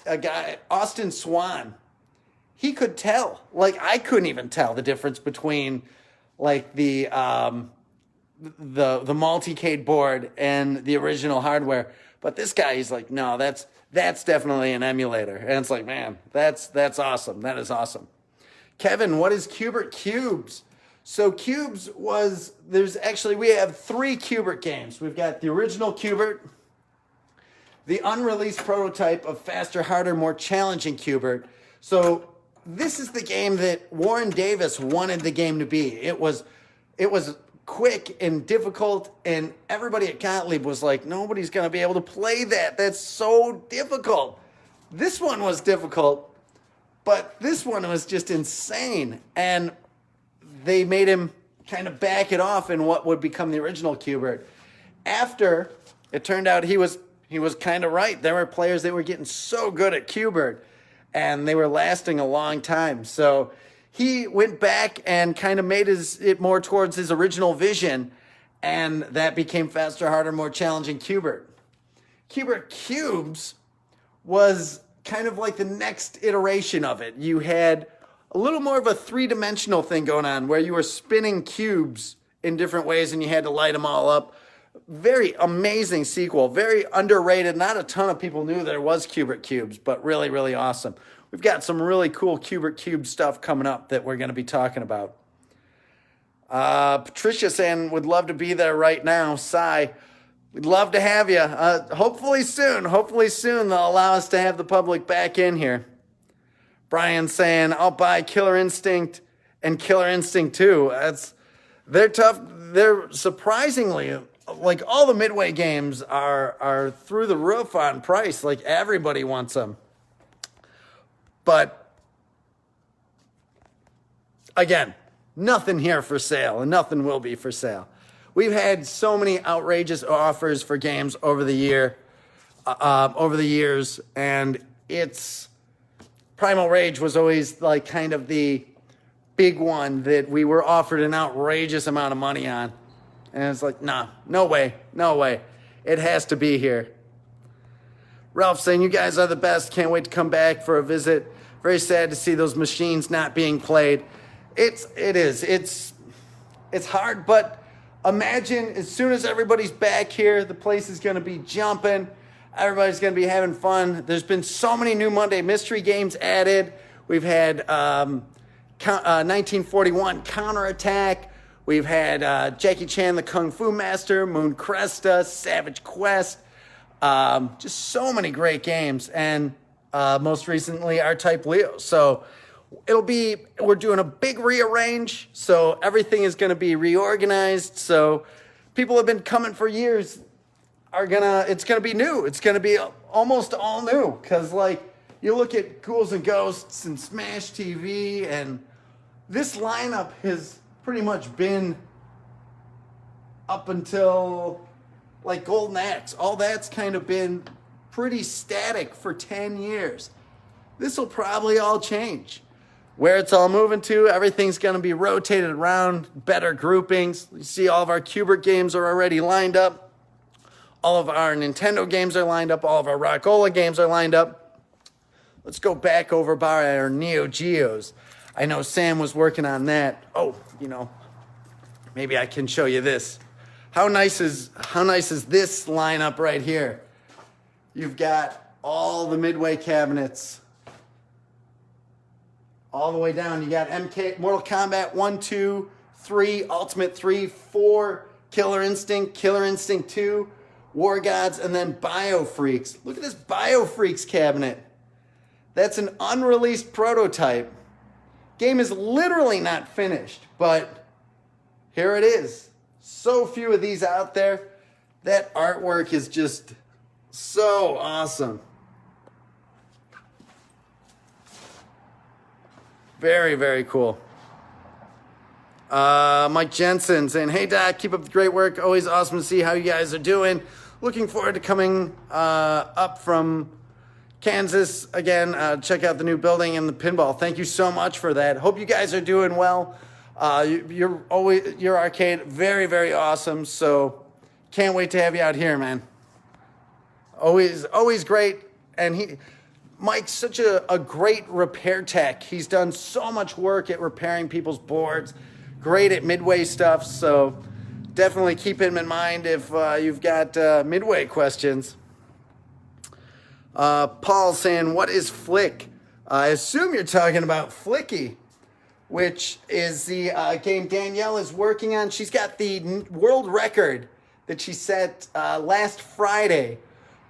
A guy, Austin Swan. He could tell. Like, I couldn't even tell the difference between, like, the multicade board and the original hardware. But this guy, he's like, no, that's definitely an emulator. And it's like, man, that's awesome. That is awesome. Kevin, what is Qbert Cubes? So Cubes we have 3 Qbert games. We've got the original Qbert, the unreleased prototype of Faster, Harder, More Challenging Qbert. So this is the game that Warren Davis wanted the game to be. It was quick and difficult, and everybody at Gottlieb was like, nobody's going to be able to play that. That's so difficult. This one was difficult, but this one was just insane. And they made him kind of back it off in what would become the original Qbert. After, it turned out he was kind of right. There were players that were getting so good at Qbert, and they were lasting a long time. So he went back and kind of made it more towards his original vision, and that became Faster, Harder, More Challenging Qbert. Qbert Cubes was kind of like the next iteration of it. You had a little more of a 3-dimensional thing going on where you were spinning cubes in different ways and you had to light them all up. Very amazing sequel, very underrated. Not a ton of people knew there was Qbert Cubes, but really, really awesome. We've got some really cool Qbert Cube stuff coming up that we're going to be talking about. Patricia saying, would love to be there right now. Cy, we'd love to have you. Hopefully soon they'll allow us to have the public back in here. Brian saying, I'll buy Killer Instinct and Killer Instinct 2. They're tough. They're surprisingly, like, all the Midway games are through the roof on price. Like, everybody wants them. But again, nothing here for sale, and nothing will be for sale. We've had so many outrageous offers for games over the years, and Primal Rage was always like kind of the big one that we were offered an outrageous amount of money on. And it's like, nah, no way. It has to be here. Ralph saying, you guys are the best. Can't wait to come back for a visit. Very sad to see those machines not being played. It is. It's hard, but Imagine as soon as everybody's back here, the place is going to be jumping. Everybody's going to be having fun. There's been so many new Monday Mystery games added. We've had 1941 Counterattack. We've had Jackie Chan, the Kung Fu Master, Moon Cresta, Savage Quest. Just so many great games. And most recently, R-Type Leo. So we're doing a big rearrange. So everything is going to be reorganized. So people have been coming for years. It's going to be new. It's going to be almost all new. Because, like, you look at Ghouls and Ghosts and Smash TV, and this lineup has pretty much been up until, like, Golden Axe. All that's kind of been pretty static for 10 years. This will probably all change. Where it's all moving to, everything's going to be rotated around, better groupings. You see all of our Qbert games are already lined up. All of our Nintendo games are lined up. All of our Rockola games are lined up. Let's go back over by our Neo Geos. I know Sam was working on that. Oh, maybe I can show you this. How nice is this lineup right here? You've got all the Midway cabinets all the way down. You got Mortal Kombat 1, 2, 3, Ultimate 3, 4, Killer Instinct 2, War Gods, and then Biofreaks. Look at this Biofreaks cabinet. That's an unreleased prototype. Game is literally not finished, but here it is. So few of these out there. That artwork is just so awesome. Very, very cool. Mike Jensen saying, "Hey Doc, keep up the great work. Always awesome to see how you guys are doing. Looking forward to coming up from Kansas again. Check out the new building and the pinball. Thank you so much for that. Hope you guys are doing well. Your arcade, very, very awesome. So can't wait to have you out here, man. Always great. And Mike's such a great repair tech. He's done so much work at repairing people's boards. Great at Midway stuff. So definitely keep him in mind if you've got Midway questions." Paul saying, "What is Flick?" I assume you're talking about Flicky, which is the game Danielle is working on. She's got the world record that she set last Friday,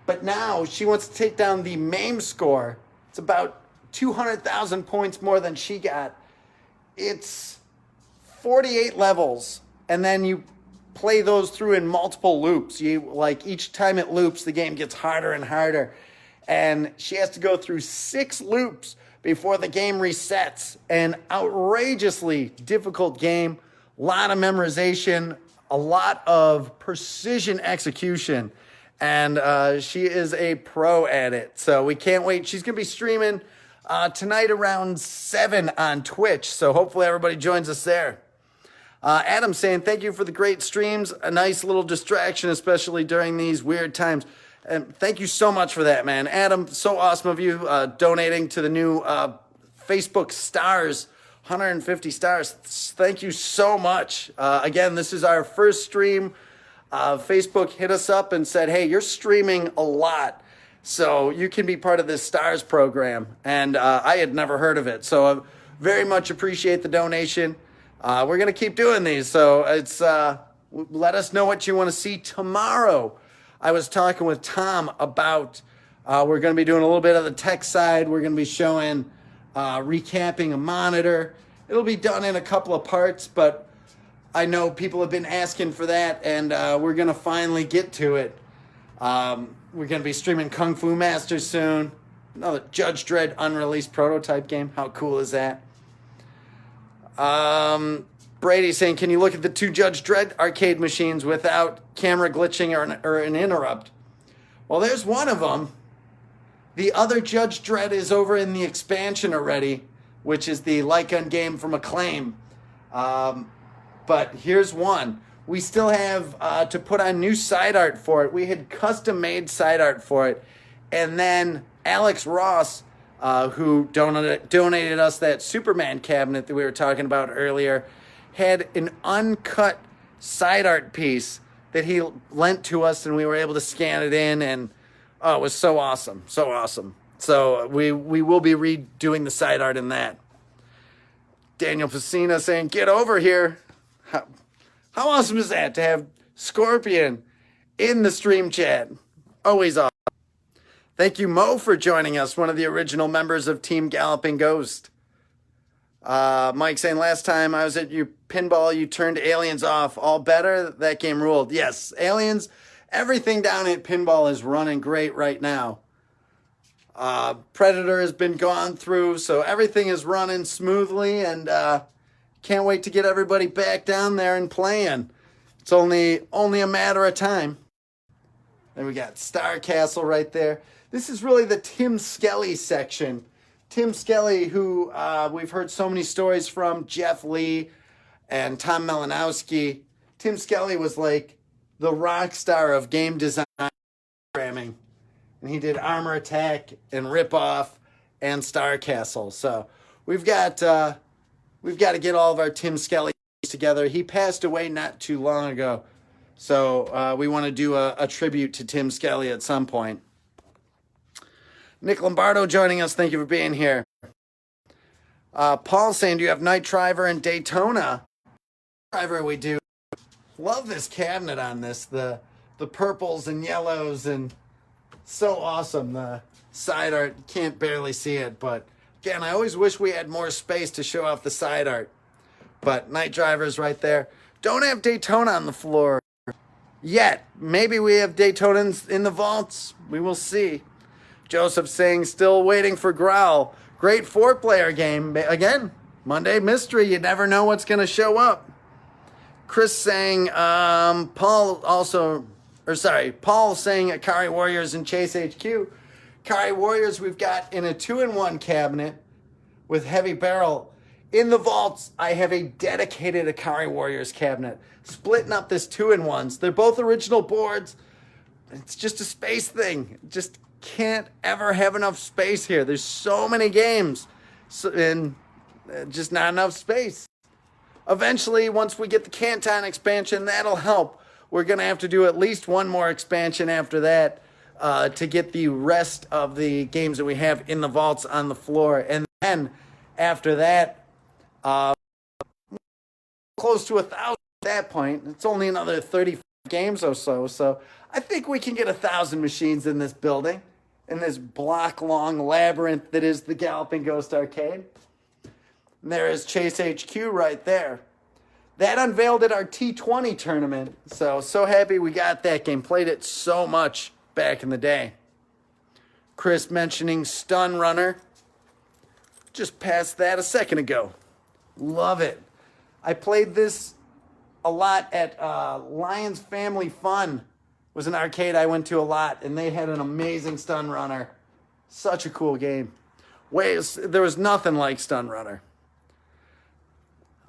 but now she wants to take down the MAME score. It's about 200,000 points more than she got. It's 48 levels, and then you play those through in multiple loops. Each time it loops, the game gets harder and harder. And she has to go through 6 loops before the game resets. An outrageously difficult game. A lot of memorization. A lot of precision execution. And she is a pro at it. So we can't wait. She's going to be streaming tonight around 7 on Twitch. So hopefully everybody joins us there. Adam saying, "Thank you for the great streams. A nice little distraction, especially during these weird times." And thank you so much for that, man. Adam, so awesome of you donating to the new Facebook stars, 150 stars. Thank you so much. Again, this is our first stream. Facebook hit us up and said, "Hey, you're streaming a lot, so you can be part of this stars program." And I had never heard of it, so I very much appreciate the donation. We're going to keep doing these, so let us know what you want to see tomorrow. I was talking with Tom about we're going to be doing a little bit of the tech side. We're going to be showing recapping a monitor. It'll be done in a couple of parts, but I know people have been asking for that, and we're going to finally get to it. We're going to be streaming Kung Fu Master soon. Another Judge Dredd unreleased prototype game. How cool is that? Brady saying, "Can you look at the 2 Judge Dredd arcade machines without camera glitching or an interrupt?" Well, there's one of them. The other Judge Dredd is over in the expansion already, which is the Lycan game from Acclaim. But here's one. We still have to put on new side art for it. We had custom-made side art for it. And then Alex Ross, who donated us that Superman cabinet that we were talking about earlier, had an uncut side art piece that he lent to us, and we were able to scan it in, and oh, it was so awesome, so awesome. So we will be redoing the side art in that. Daniel Facina saying, get over here. How awesome is that to have Scorpion in the stream chat? Always awesome. Thank you, Mo, for joining us, one of the original members of Team Galloping Ghost. Mike saying, last time I was at your pinball, you turned Aliens off. All better? That game ruled. Yes, Aliens, everything down at pinball is running great right now. Predator has been gone through, so everything is running smoothly, and can't wait to get everybody back down there and playing. It's only a matter of time. Then we got Star Castle right there. This is really the Tim Skelly section. Tim Skelly, who we've heard so many stories from, Jeff Lee and Tom Malinowski. Tim Skelly was like the rock star of game design programming. And he did Armor Attack and Rip Off and Star Castle. So we've got to get all of our Tim Skelly together. He passed away not too long ago. So we want to do a tribute to Tim Skelly at some point. Nick Lombardo joining us. Thank you for being here. Paul saying, do you have Night Driver and Daytona? Driver we do. Love this cabinet on this. The purples and yellows, and so awesome. The side art, can't barely see it, but again, I always wish we had more space to show off the side art. But Night Driver's right there. Don't have Daytona on the floor yet. Maybe we have Daytona in the vaults. We will see. Joseph saying, still waiting for Growl. Great 4-player game. Again, Monday Mystery. You never know what's going to show up. Chris saying, Paul saying Akari Warriors and Chase HQ. Akari Warriors we've got in a 2-in-1 cabinet with heavy barrel. In the vaults, I have a dedicated Akari Warriors cabinet, splitting up this 2-in-1s. They're both original boards. It's just a space thing. Just can't ever have enough space here. There's so many games, and just not enough space. Eventually, once we get the Canton expansion, that'll help. We're going to have to do at least one more expansion after that to get the rest of the games that we have in the vaults on the floor. And then after that, close to 1,000 at that point. It's only another 35 games or so. So I think we can get 1,000 machines in this building, in this block-long labyrinth that is the Galloping Ghost Arcade. And there is Chase HQ right there. That unveiled at our T20 tournament. So happy we got that game. Played it so much back in the day. Chris mentioning Stun Runner. Just passed that a second ago. Love it. I played this a lot at Lions Family Fun. Was an arcade I went to a lot, and they had an amazing Stun Runner. Such a cool game. There was nothing like Stun Runner.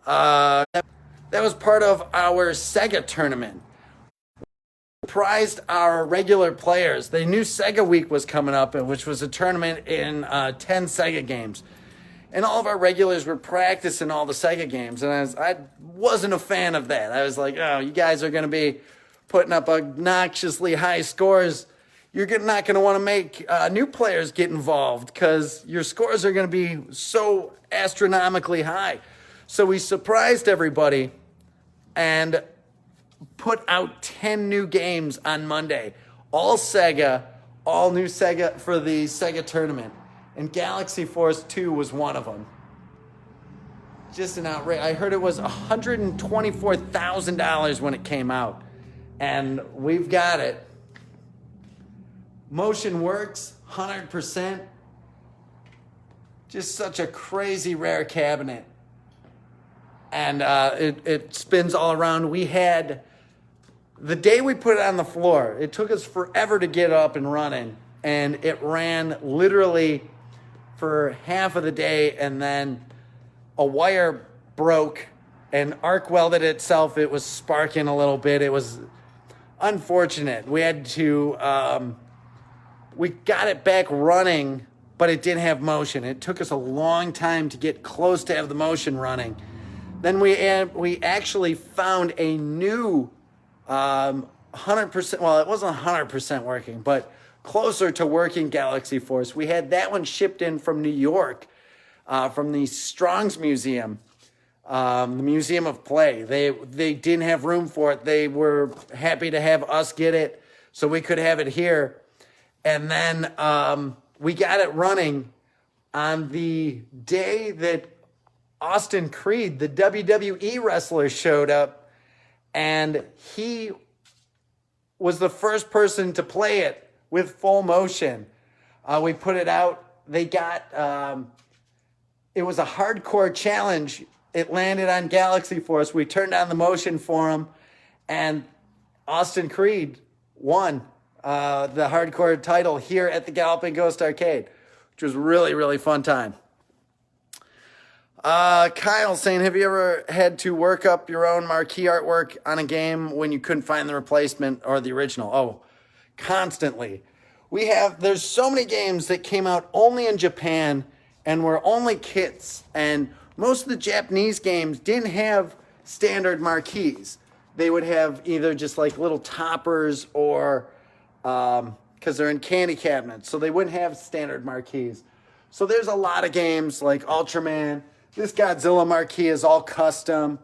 That was part of our Sega tournament. We surprised our regular players. They knew Sega Week was coming up, which was a tournament in 10 Sega games. And all of our regulars were practicing all the Sega games. And I wasn't a fan of that. I was like, oh, you guys are going to be putting up obnoxiously high scores. You're not going to want to make new players get involved because your scores are going to be so astronomically high. So we surprised everybody and put out 10 new games on Monday. All Sega, all new Sega for the Sega tournament. And Galaxy Force 2 was one of them. Just an outrage. I heard it was $124,000 when it came out. And we've got it. Motion works, 100%. Just such a crazy rare cabinet. And it spins all around. We had, the day we put it on the floor, it took us forever to get up and running. And it ran literally for half of the day, and then a wire broke and arc welded itself. It was sparking a little bit. It was unfortunate. We had to, we got it back running, but it didn't have motion. It took us a long time to get close to have the motion running. Then we actually found a new 100%. Well, it wasn't 100% working, but closer to working Galaxy Force. We had that one shipped in from New York, from the Strong's Museum, the Museum of Play. They didn't have room for it. They were happy to have us get it so we could have it here. And then we got it running on the day that Austin Creed, the WWE wrestler, showed up, and he was the first person to play it with full motion. We put it out. They got, it was a hardcore challenge. It landed on Galaxy Force. We turned on the motion for him, and Austin Creed won the hardcore title here at the Galloping Ghost Arcade, which was really, really fun time. Kyle saying, have you ever had to work up your own marquee artwork on a game when you couldn't find the replacement or the original? Oh, constantly. There's so many games that came out only in Japan and were only kits, and most of the Japanese games didn't have standard marquees. They would have either just like little toppers or, because they're in candy cabinets, so they wouldn't have standard marquees. So there's a lot of games like Ultraman. This Godzilla marquee is all custom.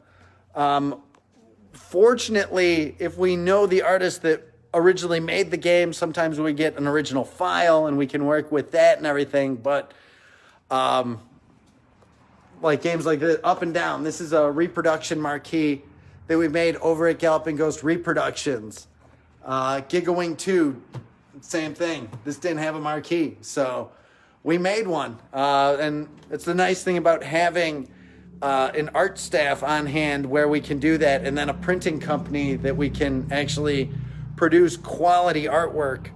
Fortunately, if we know the artist that originally made the game, sometimes we get an original file and we can work with that and everything. But like games like this, Up and Down, this is a reproduction marquee that we made over at Galloping Ghost Reproductions. Gigawing 2, same thing. This didn't have a marquee, so we made one. And it's the nice thing about having an art staff on hand where we can do that, and then a printing company that we can actually produce quality artwork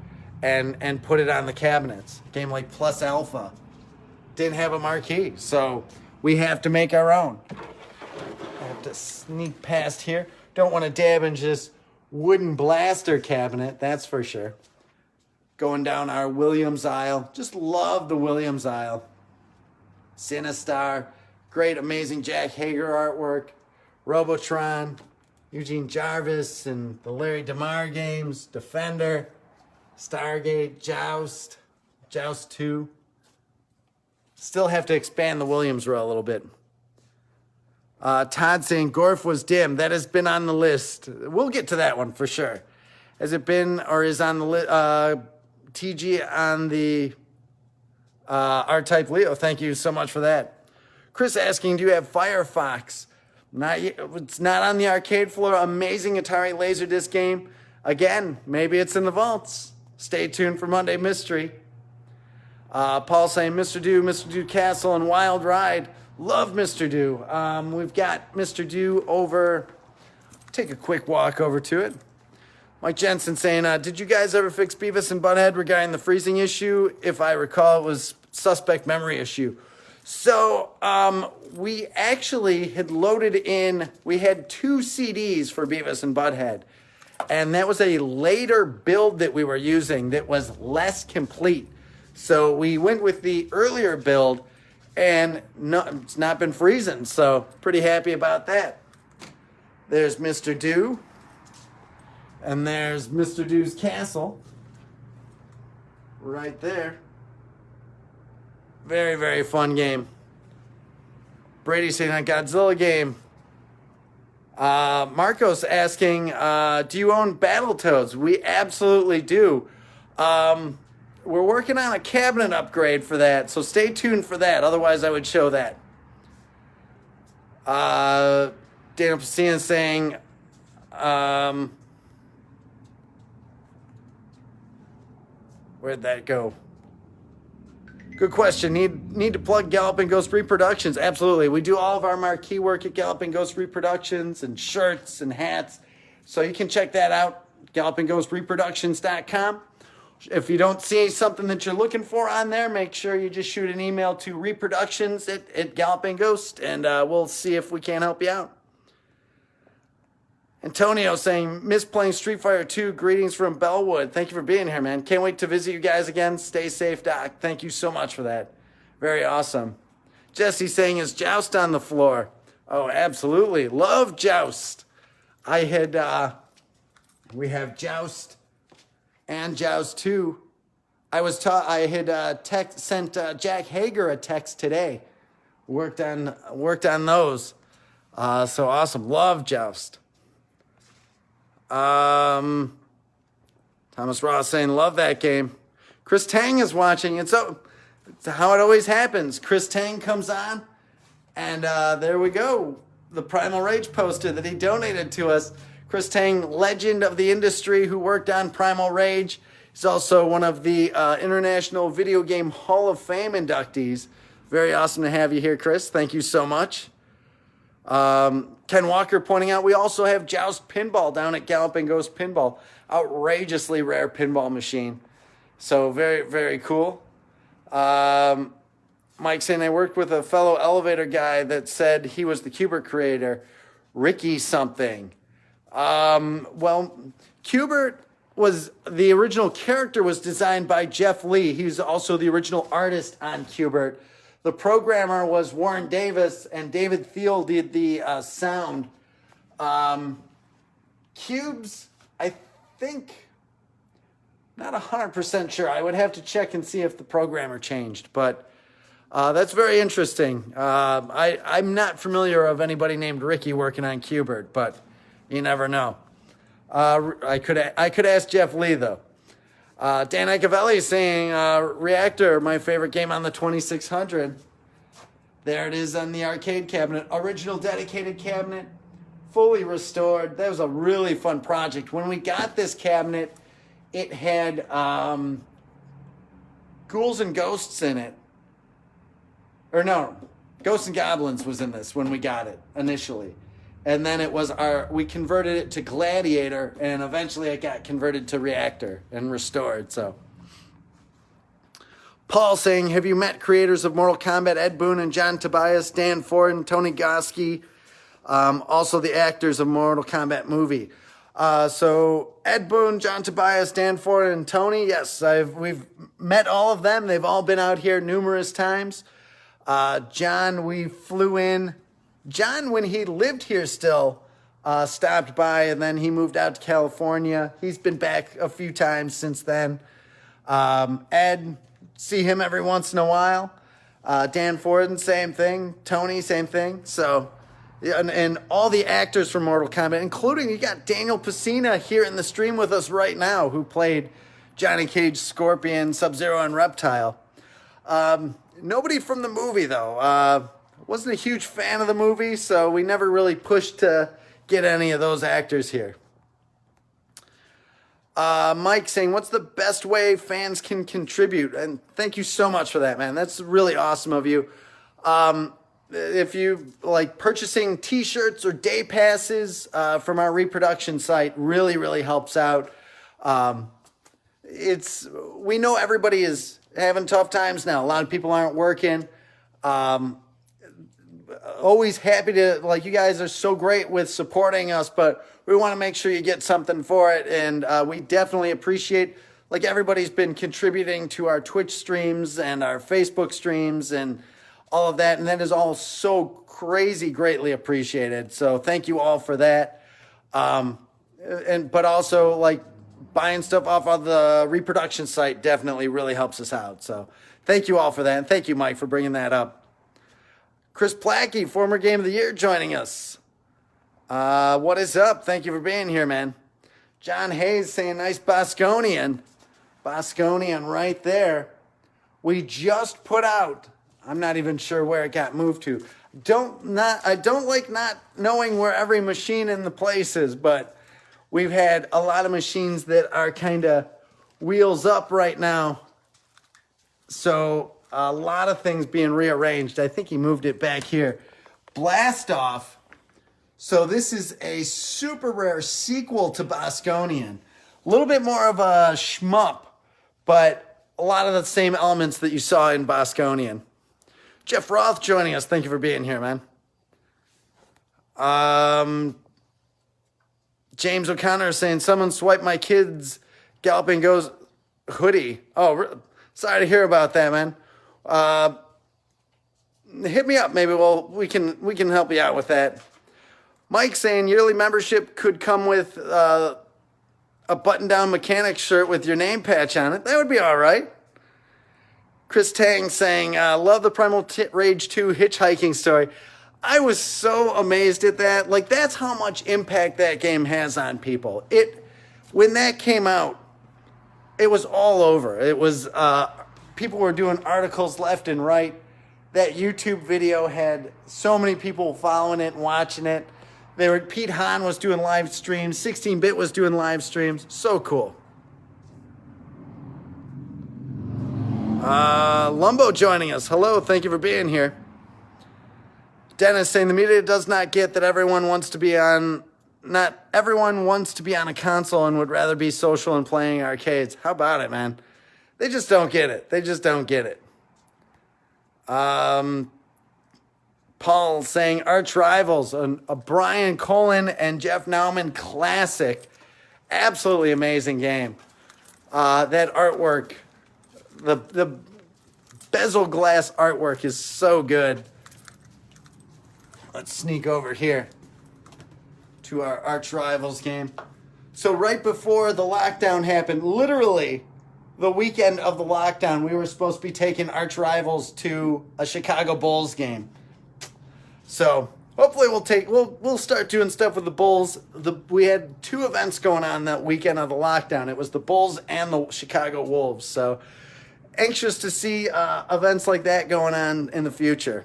and put it on the cabinets. A game like Plus Alpha didn't have a marquee, so we have to make our own. I have to sneak past here. Don't want to dab into this wooden blaster cabinet, that's for sure. Going down our Williams aisle. Just love the Williams aisle. Sinistar, great, amazing Jack Hager artwork. Robotron, Eugene Jarvis and the Larry DeMar games. Defender, Stargate, Joust, Joust 2. Still have to expand the Williams row a little bit. Todd saying Gorf was dim. That has been on the list. We'll get to that one for sure. Has it been or is on the list? TG on the R-Type Leo. Thank you so much for that. Chris asking, do you have Firefox? Not yet. It's not on the arcade floor. Amazing Atari Laserdisc game. Again, maybe it's in the vaults. Stay tuned for Monday Mystery. Paul saying Mr. Do Castle, and Wild Ride. Love Mr. Do. We've got Mr. Do over. Take a quick walk over to it. Mike Jensen saying, did you guys ever fix Beavis and Butthead regarding the freezing issue? If I recall, it was suspect memory issue. So we actually had loaded in, we had 2 CDs for Beavis and Butthead. And that was a later build that we were using that was less complete. So we went with the earlier build, and it's not been freezing. So pretty happy about that. There's Mr. Do. And there's Mr. Do's Castle. Right there. Very, very fun game. Brady saying that Godzilla game. Marcos asking, do you own Battletoads? We absolutely do. We're working on a cabinet upgrade for that, so stay tuned for that. Otherwise, I would show that. Daniel Pacina saying, where'd that go? Good question. Need to plug Galloping Ghost Reproductions. Absolutely. We do all of our marquee work at Galloping Ghost Reproductions and shirts and hats. So you can check that out, gallopingghost.reproductions.com. If you don't see something that you're looking for on there, make sure you just shoot an email to reproductions at Galloping Ghost, and we'll see if we can help you out. Antonio saying, miss playing Street Fighter 2. Greetings from Bellwood. Thank you for being here, man. Can't wait to visit you guys again. Stay safe, Doc. Thank you so much for that. Very awesome. Jesse saying, is Joust on the floor? Oh, absolutely. Love Joust. I had, we have Joust and Joust 2. I had sent Jack Hager a text today. Worked on those. So awesome. Love Joust. Thomas Ross saying, love that game. Chris Tang is watching. And so it's how it always happens. Chris Tang comes on, and there we go. The Primal Rage poster that he donated to us. Chris Tang, legend of the industry who worked on Primal Rage. He's also one of the International Video Game Hall of Fame inductees. Very awesome to have you here, Chris. Thank you so much. Ken Walker pointing out we also have Joust Pinball down at Galloping Ghost Pinball. Outrageously rare pinball machine. So very, very cool. Mike saying I worked with a fellow elevator guy that said he was the Qbert creator. Ricky something. Well, Qbert was the original character was designed by Jeff Lee. He was also the original artist on Qbert. The programmer was Warren Davis, and David Thiel did the sound. Cubes, I think, not 100% sure. I would have to check and see if the programmer changed, but that's very interesting. I'm not familiar of anybody named Ricky working on Qbert, but you never know. I could ask Jeff Lee, though. Dan Icavelli saying, Reactor, my favorite game on the 2600. There it is on the arcade cabinet. Original dedicated cabinet, fully restored. That was a really fun project. When we got this cabinet, it had Ghouls and Ghosts in it. Or no, Ghosts and Goblins was in this when we got it initially. And then it was we converted it to Gladiator, and eventually it got converted to Reactor and restored. So, Paul saying, have you met creators of Mortal Kombat, Ed Boon and John Tobias, Dan Ford and Tony Goski, also the actors of Mortal Kombat movie? So Ed Boon, John Tobias, Dan Ford, and Tony, yes, we've met all of them. They've all been out here numerous times. John, we flew in. John, when he lived here still, stopped by, and then he moved out to California. He's been back a few times since then. Ed, see him every once in a while. Dan Forden, same thing. Tony, same thing. So, and all the actors from Mortal Kombat, including you got Daniel Pacina here in the stream with us right now, who played Johnny Cage, Scorpion, Sub-Zero, and Reptile. Nobody from the movie, though. Wasn't a huge fan of the movie, so we never really pushed to get any of those actors here. Mike saying, what's the best way fans can contribute? And thank you so much for that, man. That's really awesome of you. If you like purchasing t-shirts or day passes from our reproduction site, really, really helps out. We know everybody is having tough times now. A lot of people aren't working. Always happy to, like, you guys are so great with supporting us, but we want to make sure you get something for it. And we definitely appreciate, like, everybody's been contributing to our Twitch streams and our Facebook streams and all of that. And that is all so crazy greatly appreciated. So thank you all for that. But also, like, buying stuff off of the reproduction site definitely really helps us out. So thank you all for that. And thank you, Mike, for bringing that up. Chris Plackey, former Game of the Year, joining us. What is up? Thank you for being here, man. John Hayes saying, nice Bosconian. Bosconian right there. We just put out, I'm not even sure where it got moved to. I don't like not knowing where every machine in the place is, but we've had a lot of machines that are kind of wheels up right now. So a lot of things being rearranged. I think he moved it back here. Blast Off. So this is a super rare sequel to Bosconian. A little bit more of a shmup, but a lot of the same elements that you saw in Bosconian. Jeff Roth joining us. Thank you for being here, man. James O'Connor saying, someone swiped my kid's Galloping Ghost hoodie. Oh, sorry to hear about that, man. hit me up. Maybe we can help you out with that. Mike saying yearly membership could come with a button-down mechanic shirt with your name patch on it. That would be all right. Chris Tang saying, love the Primal Rage 2 hitchhiking story. I was so amazed at that. Like, that's how much impact that game has on people. When that came out, it was all over. It was, people were doing articles left and right. That YouTube video had so many people following it and watching it. Pete Hahn was doing live streams. 16-Bit was doing live streams. So cool. Lumbo joining us. Hello, thank you for being here. Dennis saying the media does not get that not everyone wants to be on a console and would rather be social and playing arcades. How about it, man? They just don't get it. Paul saying arch rivals, a Brian Colin and Jeff Nauman classic. Absolutely amazing game. That artwork, the bezel glass artwork is so good. Let's sneak over here to our arch rivals game. So right before the lockdown happened, literally the weekend of the lockdown, we were supposed to be taking arch rivals to a Chicago Bulls game. So hopefully we'll start doing stuff with the Bulls. We had 2 events going on that weekend of the lockdown. It was the Bulls and the Chicago Wolves. So anxious to see events like that going on in the future.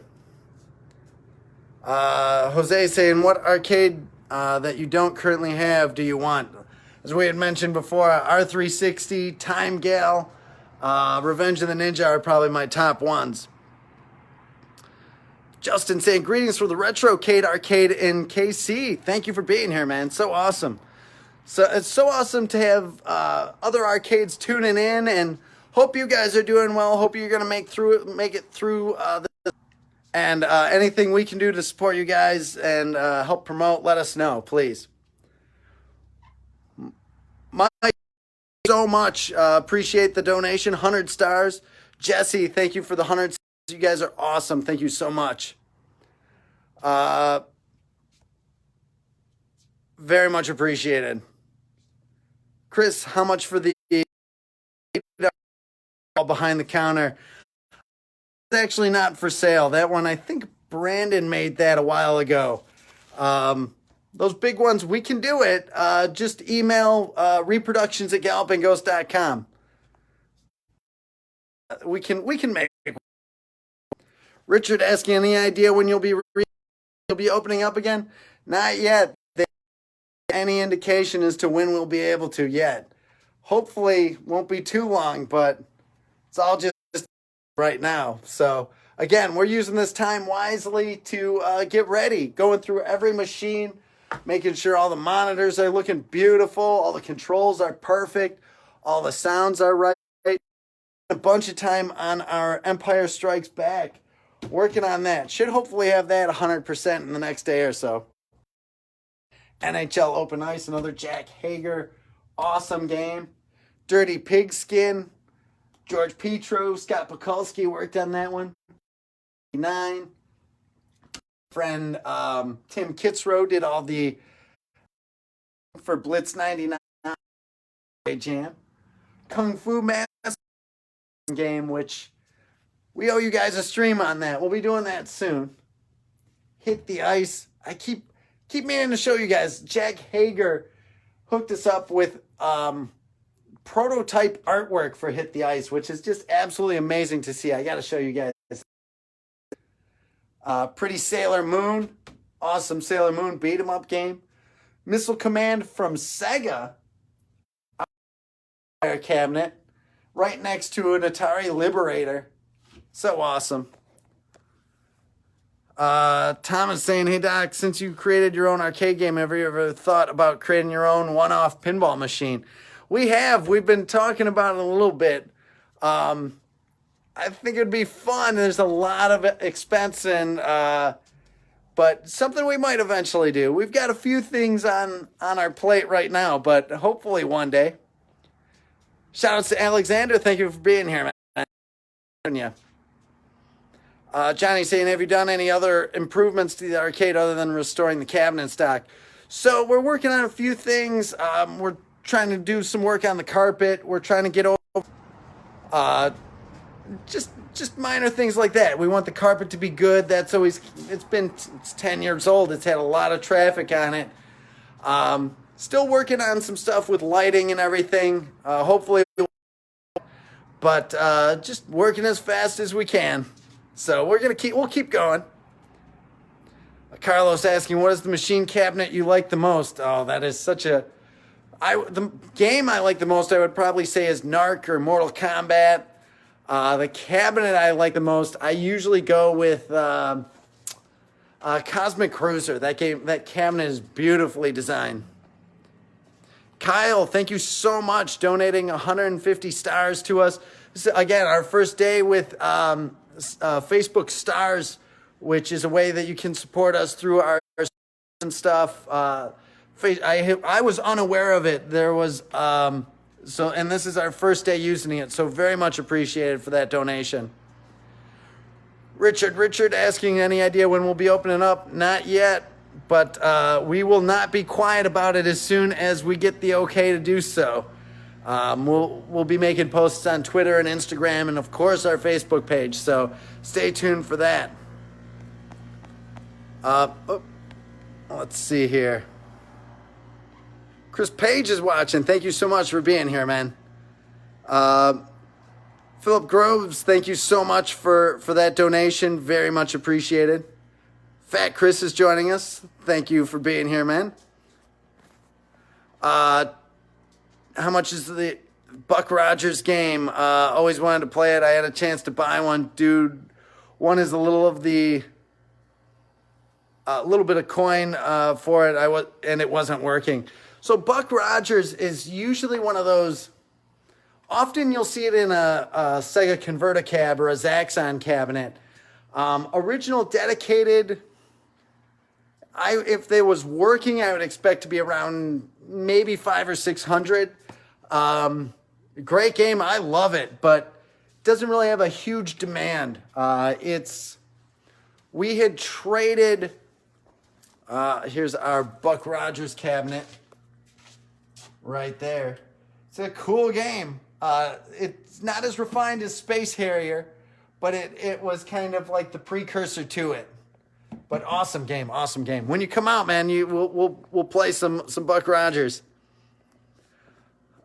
Jose saying, what arcade that you don't currently have do you want? As we had mentioned before, R360, Time Gal, Revenge of the Ninja are probably my top ones. Justin saying, greetings from the Retrocade Arcade in KC. Thank you for being here, man. So awesome. So it's so awesome to have other arcades tuning in, and hope you guys are doing well. Hope you're gonna make it through this. And anything we can do to support you guys and help promote, let us know, please. Mike, so much. Appreciate the donation. 100 stars. Jesse, thank you for the 100 stars. You guys are awesome. Thank you so much. Very much appreciated. Chris, how much for the behind the counter? It's actually not for sale. That one, I think Brandon made that a while ago. Those big ones, we can do it. Just email reproductions@gallopingghost.com. We can make it. Richard asking, any idea when you'll be opening up again? Not yet. Any indication as to when we'll be able to yet. Hopefully won't be too long, but it's all just right now. So again, we're using this time wisely to get ready, going through every machine, making sure all the monitors are looking beautiful, all the controls are perfect, all the sounds are right. A bunch of time on our Empire Strikes Back, working on that. Should hopefully have that 100% in the next day or so. NHL Open Ice, another Jack Hager, awesome game. Dirty Pigskin, George Petro, Scott Pekulski worked on that one. 9. Friend Tim Kitzrow did all the for Blitz 99 jam. Kung Fu Master game, which we owe you guys a stream on that. We'll be doing that soon. Hit the Ice. I keep meaning to show you guys. Jack Hager hooked us up with prototype artwork for Hit the Ice, which is just absolutely amazing to see. I got to show you guys. Pretty Sailor Moon. Awesome Sailor Moon beat 'em up game. Missile Command from Sega. Cabinet. Right next to an Atari Liberator. So awesome. Thomas saying, hey Doc, since you created your own arcade game, have you ever thought about creating your own one-off pinball machine? We have. We've been talking about it a little bit. I think it'd be fun. There's a lot of expense and but something we might eventually do. We've got a few things on our plate right now, but hopefully one day. Shout out to Alexander. Thank you for being here, man. Yeah. Johnny saying, have you done any other improvements to the arcade other than restoring the cabinet stock? So we're working on a few things. We're trying to do some work on the carpet. We're trying to get over just minor things like that. We want the carpet to be good. It's 10 years old. It's had a lot of traffic on it. Still working on some stuff with lighting and everything. Hopefully, but just working as fast as we can. So we'll keep going. Carlos asking, what is the machine cabinet you like the most? Oh, that is the game I like the most, I would probably say, is Narc or Mortal Kombat. The cabinet I like the most, I usually go with Cosmic Cruiser. That cabinet is beautifully designed. Kyle, thank you so much, donating 150 stars to us. This is, again, our first day with Facebook stars, which is a way that you can support us through our and stuff. I was unaware of it. There was and this is our first day using it, so very much appreciated for that donation. Richard asking, any idea when we'll be opening up? Not yet, but we will not be quiet about it as soon as we get the okay to do so. We'll be making posts on Twitter and Instagram and, of course, our Facebook page, so stay tuned for that. Let's see here. Chris Page is watching. Thank you so much for being here, man. Philip Groves, thank you so much for that donation. Very much appreciated. Fat Chris is joining us. Thank you for being here, man. How much is the Buck Rogers game? Always wanted to play it. I had a chance to buy one. Dude, one is a little bit of coin for it. And it wasn't working. So Buck Rogers is usually one of those. Often you'll see it in a Sega Converta cab or a Zaxxon cabinet. Original dedicated. If they was working, I would expect to be around maybe 500 or 600. Great game. I love it, but doesn't really have a huge demand. We had traded. Here's our Buck Rogers cabinet right there. It's a cool game. It's not as refined as Space Harrier, but it was kind of like the precursor to it. But awesome game. When you come out, man, we'll play some Buck Rogers.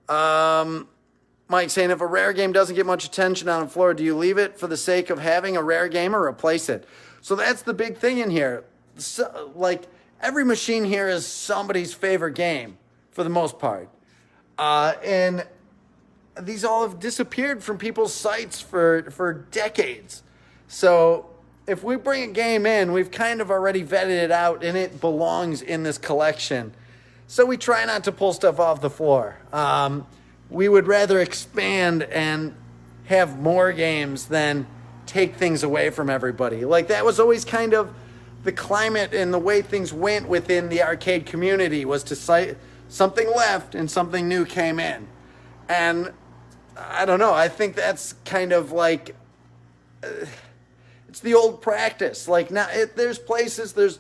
Mike saying, if a rare game doesn't get much attention on the floor, do you leave it for the sake of having a rare game or replace it? So that's the big thing in here. So, like, every machine here is somebody's favorite game for the most part. And these all have disappeared from people's sites for decades. So if we bring a game in, we've kind of already vetted it out and it belongs in this collection. So we try not to pull stuff off the floor. We would rather expand and have more games than take things away from everybody. Like, that was always kind of the climate and the way things went within the arcade community, was to cite something left and something new came in. And I don't know, I think that's kind of like, it's the old practice. Like, now there's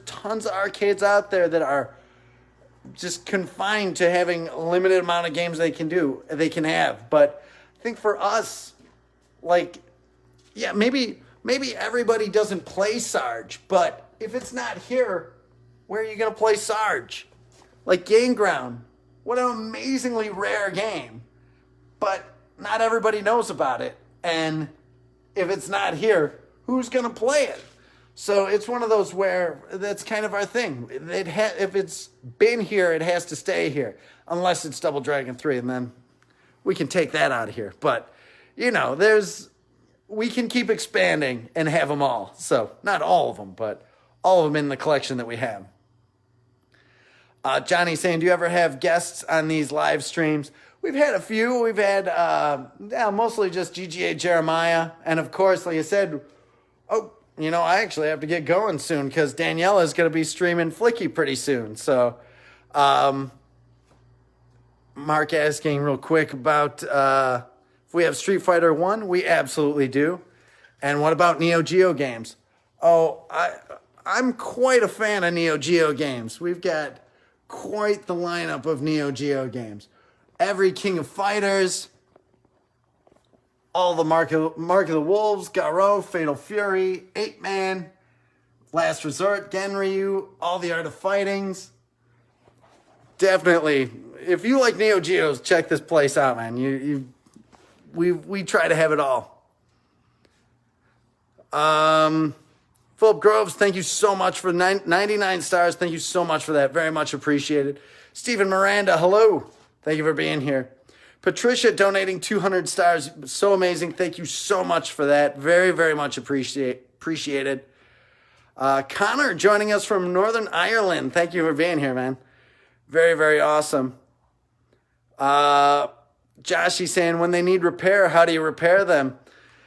tons of arcades out there that are just confined to having a limited amount of games they can have. But I think for us, like, yeah, maybe everybody doesn't play Sarge, but if it's not here, where are you going to play Sarge? Like Game Ground, what an amazingly rare game, but not everybody knows about it. And if it's not here, who's going to play it? So it's one of those where that's kind of our thing. If it's been here, it has to stay here, unless it's Double Dragon 3, and then we can take that out of here. But, you know, we can keep expanding and have them all. So not all of them, but all of them in the collection that we have. Johnny saying, do you ever have guests on these live streams? We've had a few. We've had mostly just GGA Jeremiah. And, of course, like I said, I actually have to get going soon because Daniela is going to be streaming Flicky pretty soon. So, Mark asking real quick about if we have Street Fighter 1. We absolutely do. And what about Neo Geo games? Oh, I'm quite a fan of Neo Geo games. We've got quite the lineup of Neo Geo games. Every King of Fighters, all the Mark of the Wolves, Garou, Fatal Fury, 8-Man, Last Resort, Genryu, all the Art of Fightings. Definitely, if you like Neo Geos, check this place out, man. We try to have it all. Philip Groves, thank you so much for 99 stars. Thank you so much for that. Very much appreciated. Stephen Miranda, hello. Thank you for being here. Patricia donating 200 stars. So amazing. Thank you so much for that. Very, very much appreciated. Connor joining us from Northern Ireland. Thank you for being here, man. Very, very awesome. Joshy saying, when they need repair, how do you repair them?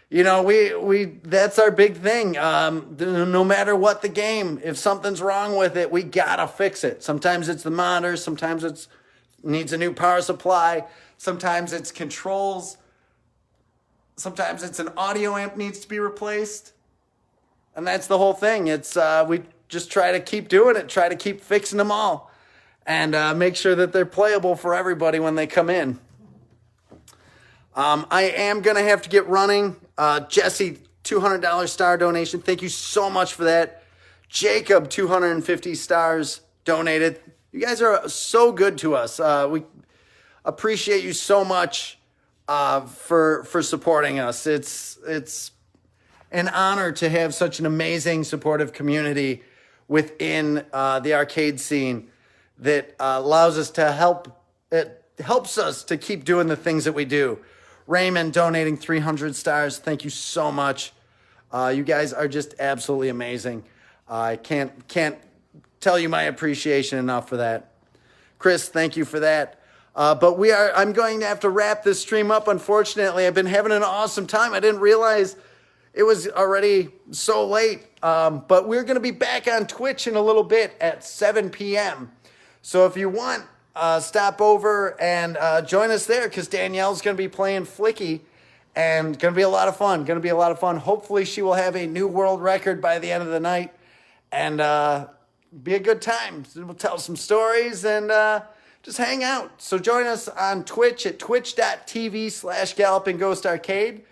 You know, we that's our big thing. No matter what the game, if something's wrong with it, we gotta fix it. Sometimes it's the monitor, sometimes it needs a new power supply, sometimes it's controls, sometimes it's an audio amp needs to be replaced. And that's the whole thing. It's we just try to keep doing it, try to keep fixing them all, and make sure that they're playable for everybody when they come in. I am going to have to get running. Jesse, $200 star donation. Thank you so much for that. Jacob, 250 stars donated. You guys are so good to us. We appreciate you so much for supporting us. It's an honor to have such an amazing, supportive community within the arcade scene that allows us to help. It helps us to keep doing the things that we do. Raymond donating 300 stars. Thank you so much. You guys are just absolutely amazing. I can't tell you my appreciation enough for that. Chris, thank you for that. But I'm going to have to wrap this stream up. Unfortunately, I've been having an awesome time. I didn't realize it was already so late. But we're going to be back on Twitch in a little bit at 7 p.m. So if you want, stop over and join us there, because Danielle's going to be playing Flicky, and going to be a lot of fun. Hopefully she will have a new world record by the end of the night, and be a good time. We'll tell some stories and just hang out. So join us on Twitch at twitch.tv/Galloping Ghost Arcade,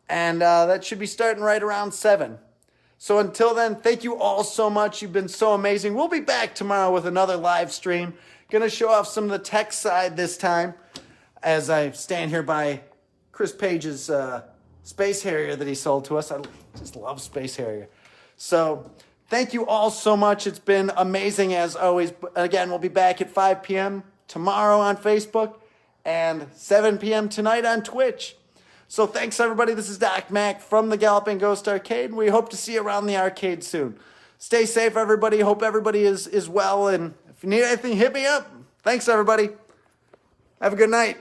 and that should be starting right around 7. So until then, thank you all so much. You've been so amazing. We'll be back tomorrow with another live stream. Going to show off some of the tech side this time as I stand here by Chris Page's Space Harrier that he sold to us. I just love Space Harrier. So thank you all so much. It's been amazing as always. Again, we'll be back at 5 p.m. tomorrow on Facebook and 7 p.m. tonight on Twitch. So thanks, everybody. This is Doc Mack from the Galloping Ghost Arcade. We hope to see you around the arcade soon. Stay safe, everybody. Hope everybody is well, and if you need anything, hit me up. Thanks, everybody. Have a good night.